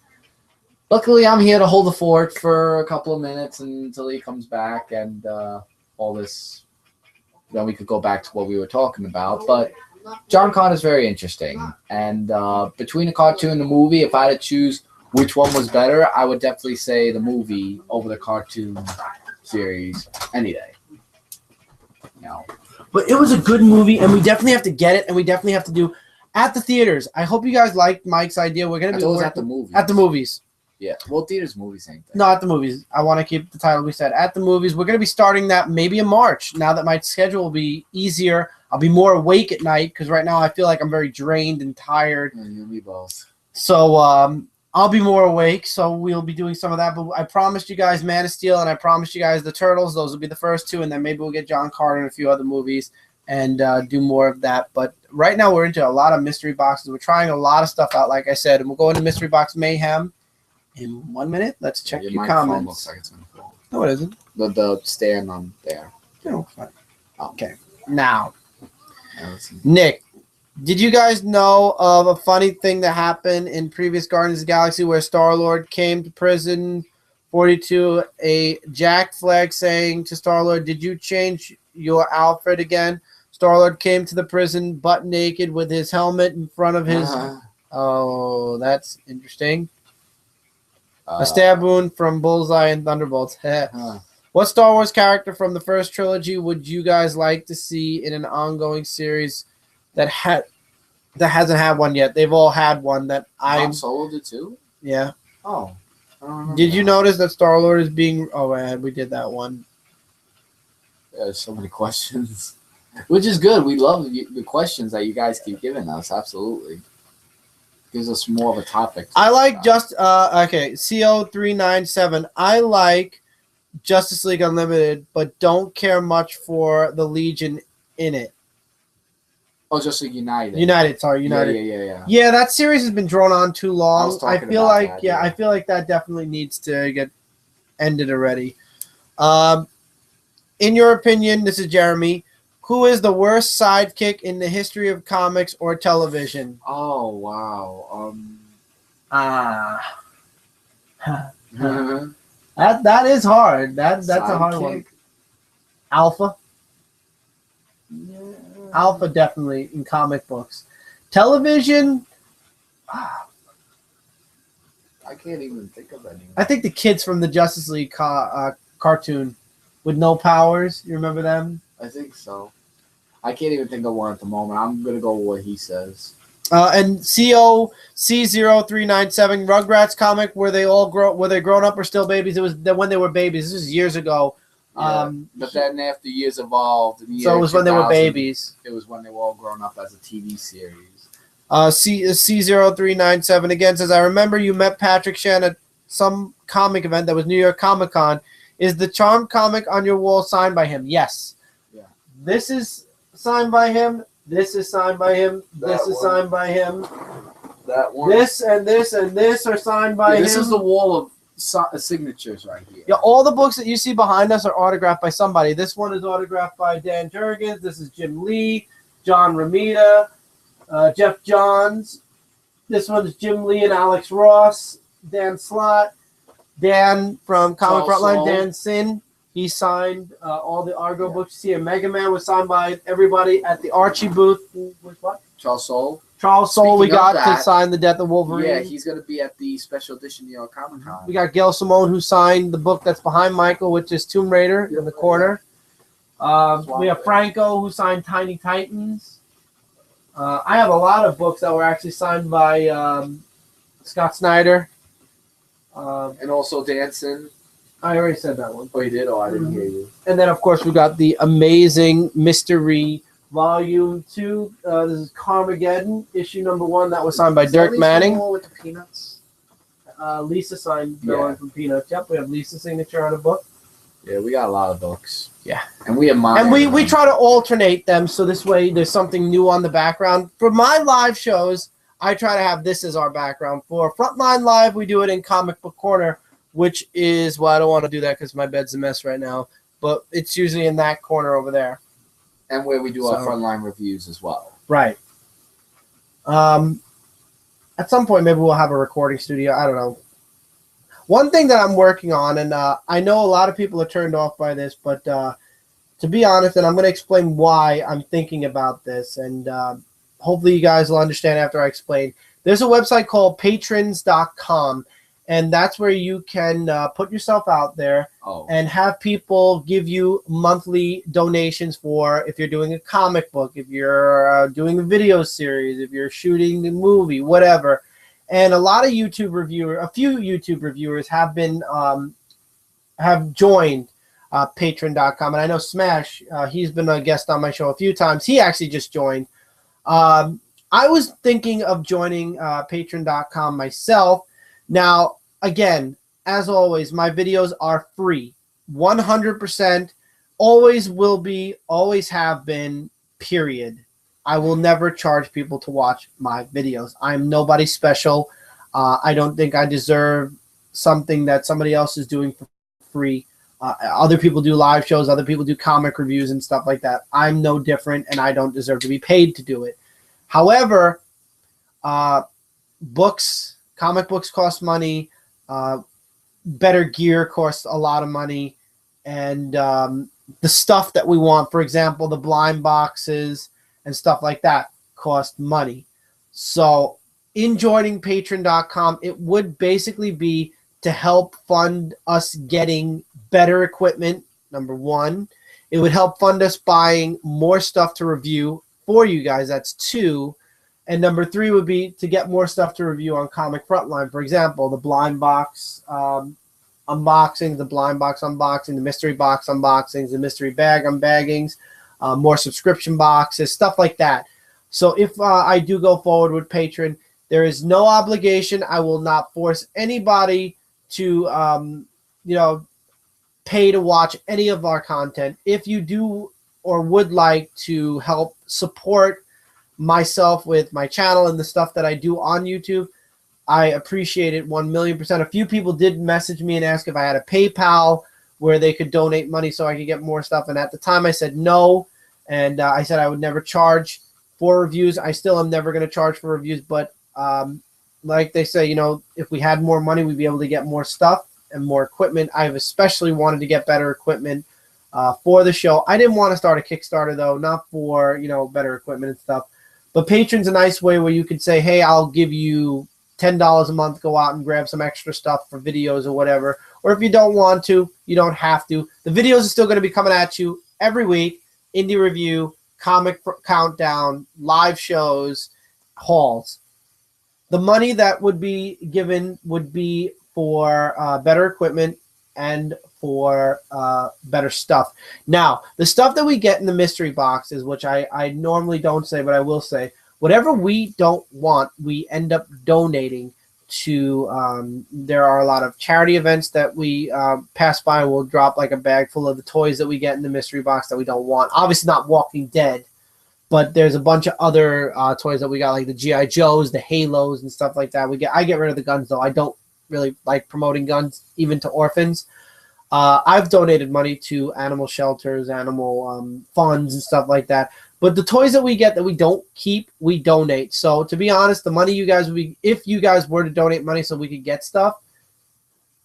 luckily, I'm here to hold the fort for a couple of minutes until he comes back and all this. Then we could go back to what we were talking about. But John Connor is very interesting. And between the cartoon and the movie, if I had to choose which one was better, I would definitely say the movie over the cartoon series any day. But it was a good movie, and we definitely have to get it, and we definitely have to do at the theaters. I hope you guys liked Mike's idea. We're going to be at the movies. At the movies. Yeah. Well, theaters, movies, same thing. No, at the movies. I want to keep the title we said. At the movies. We're going to be starting that maybe in March. Now that my schedule will be easier, I'll be more awake at night because right now I feel like I'm very drained and tired. You'll be both. So I'll be more awake, so we'll be doing some of that. But I promised you guys Man of Steel, and I promised you guys the Turtles. Those will be the first 2, and then maybe we'll get John Carter and a few other movies and do more of that. But right now we're into a lot of mystery boxes. We're trying a lot of stuff out, like I said, and we'll go into Mystery Box Mayhem in 1 minute. Let's check your comments. Looks like it's gonna fall. No, it isn't. The stand on there. No, fine. Oh. Okay. Now, Nick, did you guys know of a funny thing that happened in previous Guardians of the Galaxy where Star-Lord came to prison 42, a Jack Flag saying to Star-Lord, "Did you change your outfit again?" Star-Lord came to the prison butt naked with his helmet in front of his... Oh, that's interesting. A stab wound from Bullseye and Thunderbolts. What Star Wars character from the first trilogy would you guys like to see in an ongoing series that hasn't had one yet? They've all had one that Han Solo did too? Yeah. Oh. I don't remember Did you that. notice that Star-Lord is being... Oh, man, we did that one. There's so many questions. Which is good. We love the questions that you guys keep giving us. Absolutely. Gives us more of a topic. I like okay, CO397. I like Justice League Unlimited, but don't care much for the Legion in it. Oh, just like United. United. Yeah. Yeah, that series has been drawn on too long. I feel like I feel like that definitely needs to get ended already. In your opinion, this is Jeremy. Who is the worst sidekick in the history of comics or television? Oh wow. That is hard. That's a hard one. Alpha. Yeah. Alpha definitely in comic books. Television. I can't even think of any. I think the kids from the Justice League cartoon with no powers. You remember them? I think so. I can't even think of one at the moment. I'm gonna go with what he says. And COC0397 Rugrats comic where they grown up or still babies. It was when they were babies. This was years ago. Yeah, but then after years evolved, so it was when they were babies. It was when they were all grown up as a TV series. C0397 again says, I remember you met Patrick Shan at some comic event that was New York Comic Con. Is the Charmed comic on your wall signed by him? Yes. Yeah. This is signed by him. This is signed by him. This is signed by him. That one. This and this and this are signed by him. This is the wall of signatures right here. Yeah, all the books that you see behind us are autographed by somebody. This one is autographed by Dan Jurgens. This is Jim Lee, John Romita, Jeff Johns. This one's Jim Lee and Alex Ross, Dan Slott, Dan from Comic Frontline, Dan Sin. He signed all the Argo books. You see, Mega Man was signed by everybody at the Archie booth. What? Charles Soule. Charles Soule, we got to sign The Death of Wolverine. Yeah, he's going to be at the special edition New York Comic Con. We got Gail Simone, who signed the book that's behind Michael, which is Tomb Raider in the corner. We have Franco, who signed Tiny Titans. I have a lot of books that were actually signed by Scott Snyder. And also Danson. I already said that one. Oh, you did? Oh, I didn't hear you. And then, of course, we got the amazing Mystery Volume 2. This is Carmageddon, issue number 1. That was signed by Dirk Manning. With the Peanuts? Lisa signed Villain from Peanuts. Yep, we have Lisa's signature on a book. Yeah, we got a lot of books. Yeah. And we admire And we try to alternate them so this way there's something new on the background. For my live shows, I try to have this as our background. For Frontline Live, we do it in Comic Book Corner, which is, well, I don't want to do that because my bed's a mess right now, but it's usually in that corner over there. And where we do our Frontline reviews as well. Right. At some point, maybe we'll have a recording studio. I don't know. One thing that I'm working on, and I know a lot of people are turned off by this, but to be honest, and I'm going to explain why I'm thinking about this, and hopefully you guys will understand after I explain. There's a website called patrons.com, and that's where you can put yourself out there and have people give you monthly donations for if you're doing a comic book, if you're doing a video series, if you're shooting a movie, whatever. And a few YouTube reviewers have been have joined patron.com. And I know Smash, he's been a guest on my show a few times. He actually just joined. I was thinking of joining patron.com myself. Now, again, as always, my videos are free, 100%, always will be, always have been, period. I will never charge people to watch my videos. I'm nobody special. I don't think I deserve something that somebody else is doing for free. Other people do live shows. Other people do comic reviews and stuff like that. I'm no different, and I don't deserve to be paid to do it. However, comic books cost money. Better gear costs a lot of money. And the stuff that we want, for example, the blind boxes and stuff like that, cost money. So in joining patreon.com, it would basically be to help fund us getting better equipment, number one. It would help fund us buying more stuff to review for you guys. That's 2. And number 3 would be to get more stuff to review on Comic Frontline. For example, the blind box unboxing, the blind box unboxing, the mystery box unboxings, the mystery bag unbaggings, more subscription boxes, stuff like that. So if I do go forward with Patreon, there is no obligation. I will not force anybody to, pay to watch any of our content. If you do or would like to help support myself with my channel and the stuff that I do on YouTube, I appreciate it 1,000,000%. A few people did message me and ask if I had a PayPal where they could donate money so I could get more stuff. And at the time I said no. And I said I would never charge for reviews. I still am never going to charge for reviews. But like they say, if we had more money, we'd be able to get more stuff and more equipment. I've especially wanted to get better equipment for the show. I didn't want to start a Kickstarter, though, not for, better equipment and stuff. But Patreon's a nice way where you could say, hey, I'll give you $10 a month, go out and grab some extra stuff for videos or whatever. Or if you don't want to, you don't have to. The videos are still going to be coming at you every week. Indie review, comic countdown, live shows, hauls. The money that would be given would be for better equipment and for better stuff. Now, the stuff that we get in the mystery boxes, which I normally don't say, but I will say, whatever we don't want, we end up donating to. There are a lot of charity events that we pass by, and we'll drop like a bag full of the toys that we get in the mystery box that we don't want. Obviously not Walking Dead, but there's a bunch of other toys that we got, like the G.I. Joes, the Halos, and stuff like that. I get rid of the guns, though. I don't really like promoting guns, even to orphans. I've donated money to animal shelters, animal funds, and stuff like that. But the toys that we get that we don't keep, we donate. So to be honest, the money you guys would be, if you guys were to donate money so we could get stuff,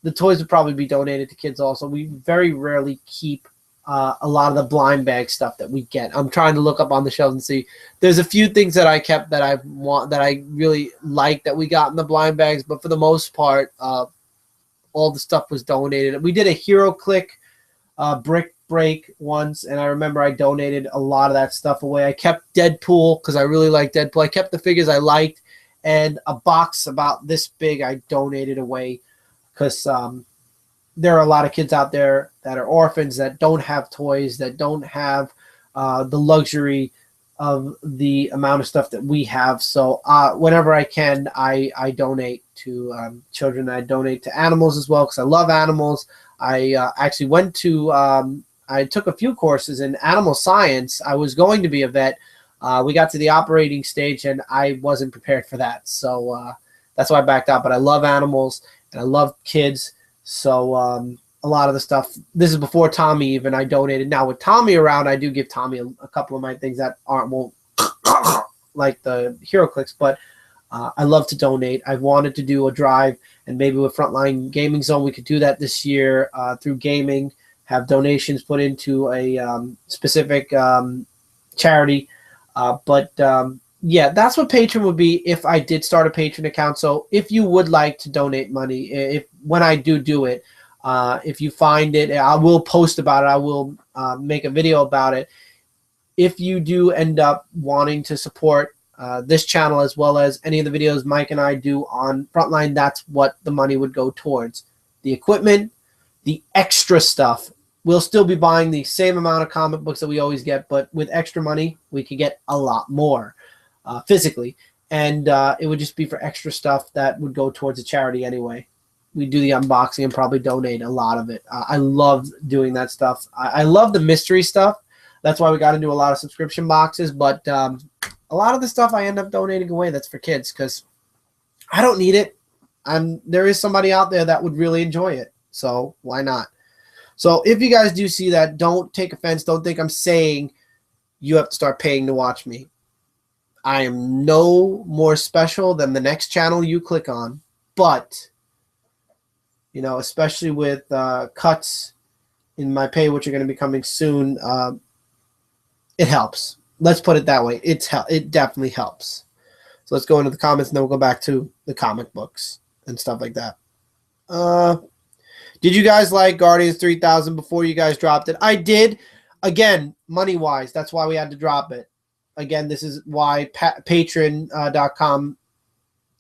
the toys would probably be donated to kids also. We very rarely keep a lot of the blind bag stuff that we get. I'm trying to look up on the shelves and see. There's a few things that I kept that I really like that we got in the blind bags, but for the most part, all the stuff was donated. We did a Hero Click brick break once, and I remember I donated a lot of that stuff away. I kept Deadpool because I really like Deadpool. I kept the figures I liked, and a box about this big I donated away because there are a lot of kids out there that are orphans that don't have toys, that don't have the luxury of the amount of stuff that we have. So whenever I can, I donate to children. I donate to animals as well because I love animals. I actually went to I took a few courses in animal science. I was going to be a vet. We got to the operating stage, and I wasn't prepared for that. So that's why I backed out. But I love animals, and I love kids. So a lot of the stuff, this is before Tommy even, I donated. Now with Tommy around, I do give Tommy a couple of my things that won't like the Hero Clicks, but I love to donate. I wanted to do a drive, and maybe with Frontline Gaming Zone, we could do that this year through gaming, have donations put into a specific charity. Yeah, that's what Patreon would be if I did start a Patreon account. So if you would like to donate money, when I do it, if you find it, I will post about it. I will make a video about it. If you do end up wanting to support this channel as well as any of the videos Mike and I do on Frontline, that's what the money would go towards. The equipment, the extra stuff. We'll still be buying the same amount of comic books that we always get, but with extra money, we could get a lot more physically. And it would just be for extra stuff that would go towards a charity anyway. We do the unboxing and probably donate a lot of it. I love doing that stuff. I love the mystery stuff. That's why we got into a lot of subscription boxes. But a lot of the stuff I end up donating away that's for kids because I don't need it. And there is somebody out there that would really enjoy it. So why not? So if you guys do see that, don't take offense. Don't think I'm saying you have to start paying to watch me. I am no more special than the next channel you click on. But, you know, especially with cuts in my pay, which are going to be coming soon, it helps. Let's put it that way. It definitely helps. So let's go into the comments, and then we'll go back to the comic books and stuff like that. Did you guys like Guardians 3000 before you guys dropped it? I did. Again, money-wise, that's why we had to drop it. Again, this is why Patreon.com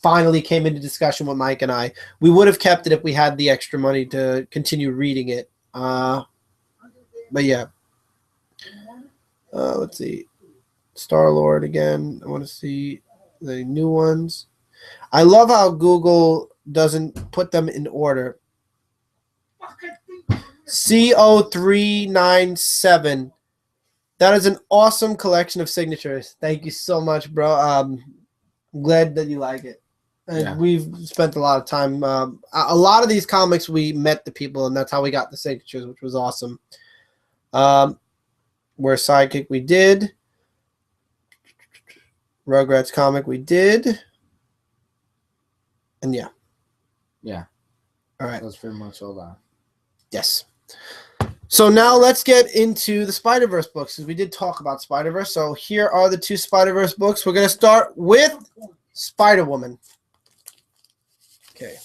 finally came into discussion with Mike and I. We would have kept it if we had the extra money to continue reading it. But yeah. Let's see. Star-Lord again. I want to see the new ones. I love how Google doesn't put them in order. CO397. That is an awesome collection of signatures. Thank you so much, bro. I'm glad that you like it. And Yeah. we've spent a lot of time. A lot of these comics, we met the people, and that's how we got the signatures, which was awesome. Where Sidekick we did. Rugrats comic we did. And yeah. Yeah. All right. That's pretty much all that. Yes. So now let's get into the Spider-Verse books, because we did talk about Spider-Verse. So here are the 2 Spider-Verse books. We're going to start with Spider-Woman. Okay.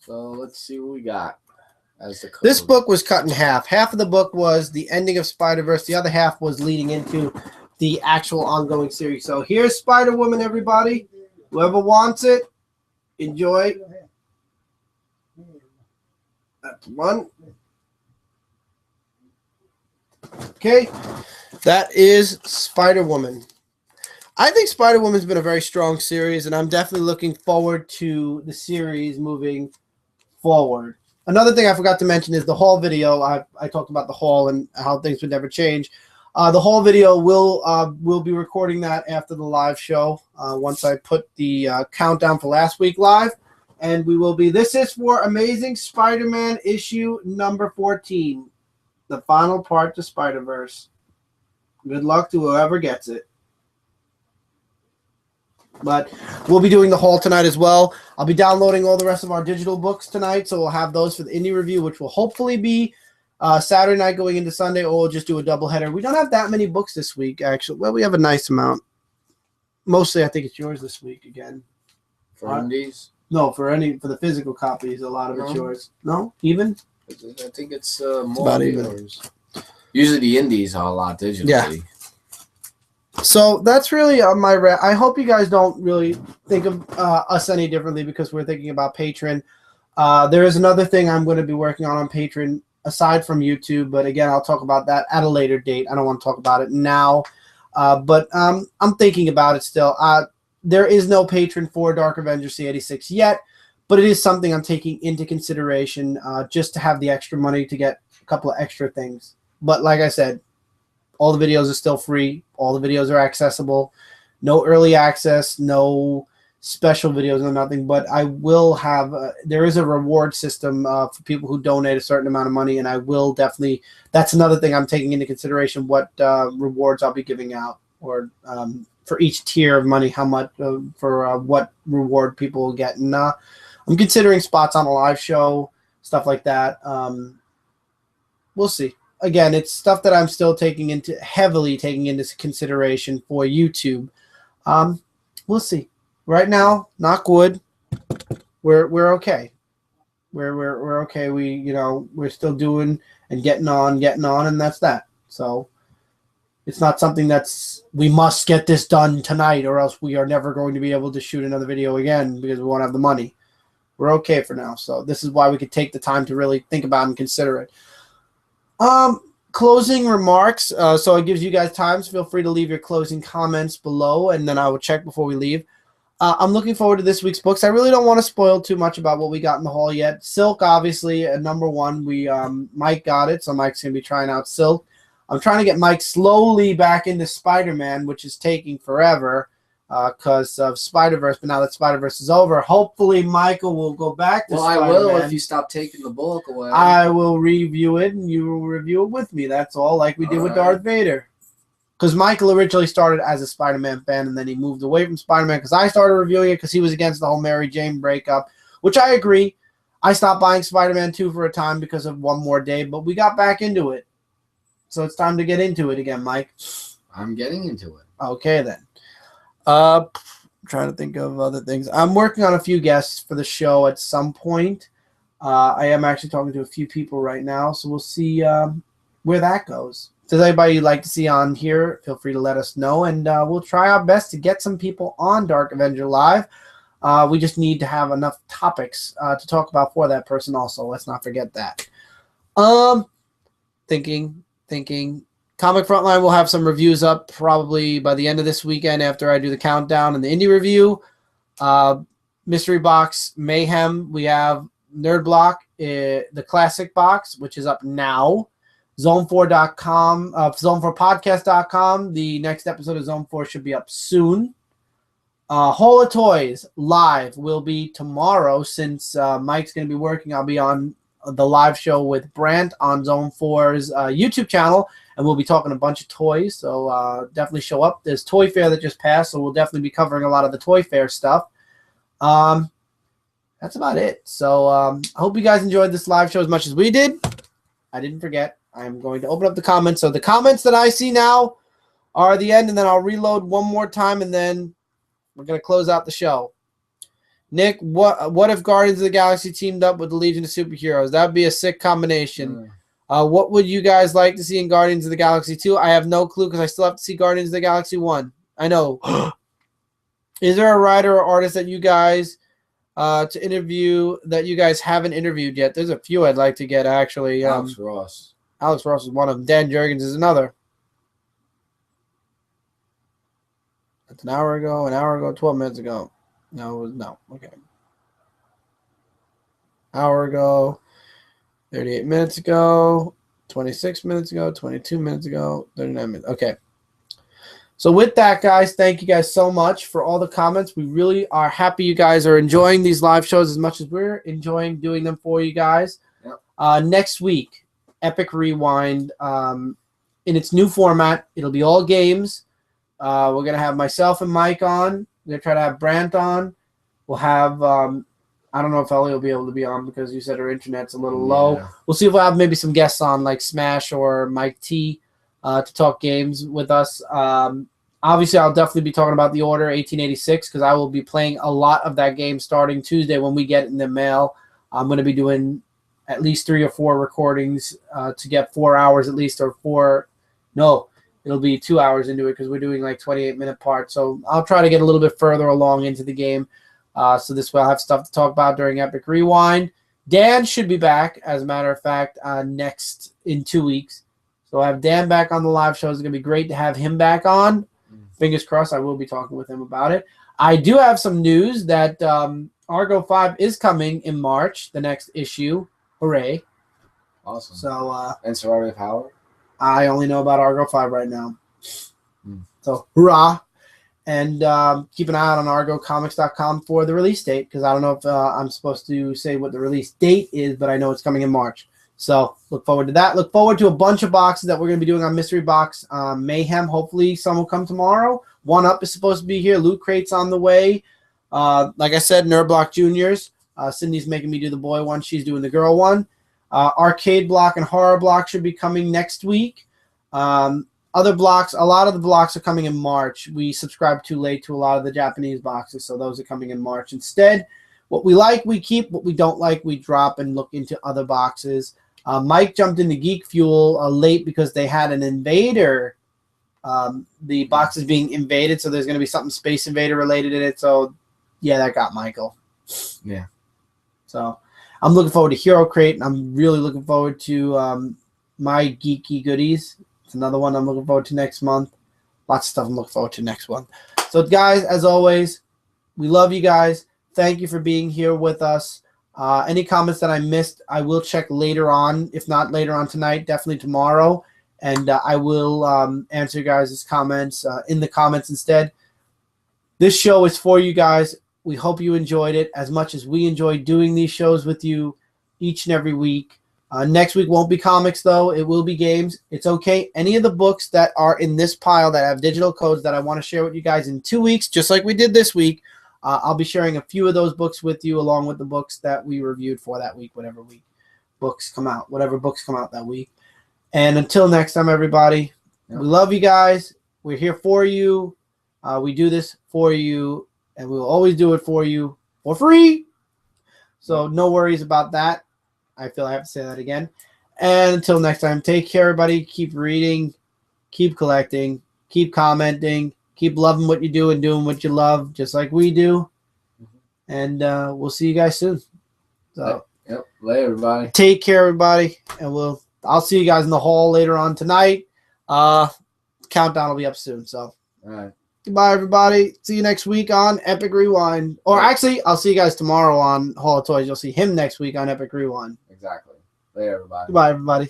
So let's see what we got as the cover. This book was cut in half. Half of the book was the ending of Spider-Verse. The other half was leading into the actual ongoing series. So here's Spider-Woman, everybody. Whoever wants it, enjoy. That's one. Okay. That is Spider-Woman. I think Spider-Woman's been a very strong series, and I'm definitely looking forward to the series moving forward. Another thing I forgot to mention is the haul video. I talked about the haul and how things would never change. The haul video will be recording that after the live show once I put the countdown for last week live. And we will be, this is for Amazing Spider-Man issue number 14, the final part to Spider-Verse. Good luck to whoever gets it. But we'll be doing the haul tonight as well. I'll be downloading all the rest of our digital books tonight, so we'll have those for the indie review, which will hopefully be Saturday night going into Sunday, or we'll just do a doubleheader. We don't have that many books this week, actually. Well, we have a nice amount. Mostly, I think it's yours this week again. For indies? No, for the physical copies, a lot of it's yours. No, even? I think it's more about even. yours. Usually the indies are a lot digitally. Yeah. So that's really my I hope you guys don't really think of us any differently, because we're thinking about Patreon. There is another thing I'm going to be working on Patreon aside from YouTube, but again, I'll talk about that at a later date. I don't want to talk about it now, but I'm thinking about it still. There is no patron for Dark Avenger C86 yet, but it is something I'm taking into consideration just to have the extra money to get a couple of extra things. But like I said, all the videos are still free. All the videos are accessible. No early access, no special videos, no nothing. But I will have, there is a reward system for people who donate a certain amount of money, and I will definitely, that's another thing I'm taking into consideration, what rewards I'll be giving out, or for each tier of money, how much, for what reward people will get. And I'm considering spots on a live show, stuff like that. We'll see. Again, it's stuff that I'm still heavily taking into consideration for YouTube. We'll see. Right now, knock wood, we're okay. We're okay. We're still doing and getting on, and that's that. So it's not something we must get this done tonight, or else we are never going to be able to shoot another video again because we won't have the money. We're okay for now. So this is why we could take the time to really think about and consider it. Closing remarks. So it gives you guys time. So feel free to leave your closing comments below, and then I will check before we leave. I'm looking forward to this week's books. I really don't want to spoil too much about what we got in the haul yet. Silk, obviously, at number 1. Mike got it, so Mike's going to be trying out Silk. I'm trying to get Mike slowly back into Spider-Man, which is taking forever. because of Spider-Verse. But now that Spider-Verse is over, hopefully Michael will go back to Spider-Man. Well, I will if you stop taking the book away. I will review it, and you will review it with me. That's all, like we did with Darth Vader. Because Michael originally started as a Spider-Man fan, and then he moved away from Spider-Man because I started reviewing it because he was against the whole Mary Jane breakup, which I agree. I stopped buying Spider-Man 2 for a time because of One More Day, but we got back into it. So it's time to get into it again, Mike. I'm getting into it. Okay, then. Trying to think of other things. I'm working on a few guests for the show at some point. I am actually talking to a few people right now, so we'll see where that goes. If there's anybody you'd like to see on here, feel free to let us know, and we'll try our best to get some people on Dark Avenger Live. We just need to have enough topics to talk about for that person also. Let's not forget that. Thinking. Comic Frontline will have some reviews up probably by the end of this weekend after I do the countdown and the indie review. Mystery Box Mayhem, we have Nerd Block, the classic box, which is up now. Zone4.com, Zone4podcast.com. The next episode of Zone 4 should be up soon. Hall of Toys live will be tomorrow. Since Mike's going to be working, I'll be on the live show with Brant on Zone 4's YouTube channel, and we'll be talking a bunch of toys. So definitely show up. There's Toy Fair that just passed, so we'll definitely be covering a lot of the Toy Fair stuff. That's about it. So I hope you guys enjoyed this live show as much as we did. I didn't forget. I'm going to open up the comments. So the comments that I see now are the end, and then I'll reload one more time, and then we're going to close out the show. Nick, what if Guardians of the Galaxy teamed up with the Legion of Superheroes? That would be a sick combination. What would you guys like to see in Guardians of the Galaxy 2? I have no clue because I still have to see Guardians of the Galaxy 1. I know. Is there a writer or artist that you guys to interview that you guys haven't interviewed yet? There's a few I'd like to get, actually. Alex Ross. Alex Ross is one of them. Dan Jurgens is another. That's an hour ago, 12 minutes ago. No. Okay. Hour ago, 38 minutes ago, 26 minutes ago, 22 minutes ago, 39 minutes. Okay. So with that, guys, thank you guys so much for all the comments. We really are happy you guys are enjoying these live shows as much as we're enjoying doing them for you guys. Yep. Next week, Epic Rewind in its new format. It'll be all games. We're going to have myself and Mike on. We're going to try to have Brant on. We'll have, I don't know if Ellie will be able to be on because you said her internet's a little low. We'll see if we'll have maybe some guests on like Smash or Mike T to talk games with us. Obviously, I'll definitely be talking about The Order 1886 because I will be playing a lot of that game starting Tuesday when we get it in the mail. I'm going to be doing at least 3 or 4 recordings to get 4 hours at least, or 4. No, it'll be 2 hours into it because we're doing like 28-minute parts. So I'll try to get a little bit further along into the game. So this way I'll have stuff to talk about during Epic Rewind. Dan should be back, as a matter of fact, next in 2 weeks. So I have Dan back on the live show. It's going to be great to have him back on. Fingers crossed I will be talking with him about it. I do have some news that Argo 5 is coming in March, the next issue. Hooray. Awesome. So, and Sorority of Power? I only know about Argo 5 right now. So, hurrah. And keep an eye out on ArgoComics.com for the release date, because I don't know if I'm supposed to say what the release date is, but I know it's coming in March. So look forward to that. Look forward to a bunch of boxes that we're going to be doing on Mystery Box Mayhem. Hopefully some will come tomorrow. One Up is supposed to be here. Loot Crate's on the way. Like I said, Nerd Block Juniors. Cindy's making me do the boy one. She's doing the girl one. Arcade Block and Horror Block should be coming next week. Other blocks, a lot of the blocks are coming in March. We subscribed too late to a lot of the Japanese boxes, so those are coming in March instead. What we like, we keep. What we don't like, we drop and look into other boxes. Mike jumped into Geek Fuel late because they had an invader. The box is being invaded, so there's going to be something Space Invader related in it. So, yeah, that got Michael. Yeah. So, I'm looking forward to Hero Crate, and I'm really looking forward to my geeky goodies. It's another one I'm looking forward to next month. Lots of stuff I'm looking forward to next one. So, guys, as always, we love you guys. Thank you for being here with us. Any comments that I missed, I will check later on. If not later on tonight, definitely tomorrow. And I will answer you guys' comments in the comments instead. This show is for you guys. We hope you enjoyed it as much as we enjoyed doing these shows with you each and every week. Next week won't be comics, though. It will be games. It's okay. Any of the books that are in this pile that have digital codes that I want to share with you guys in 2 weeks, just like we did this week, I'll be sharing a few of those books with you along with the books that we reviewed for that week, whatever books come out that week. And until next time, everybody, we love you guys. We're here for you. We do this for you, and we will always do it for you for free. So no worries about that. I feel I have to say that again. And until next time, take care, everybody. Keep reading, keep collecting, keep commenting, keep loving what you do and doing what you love, just like we do. And we'll see you guys soon. So, later, everybody. Take care, everybody, and I'll see you guys in the hall later on tonight. Countdown will be up soon. So, all right. Goodbye, everybody. See you next week on Epic Rewind. Or actually, I'll see you guys tomorrow on Hall of Toys. You'll see him next week on Epic Rewind. Exactly. Later, everybody. Goodbye, everybody.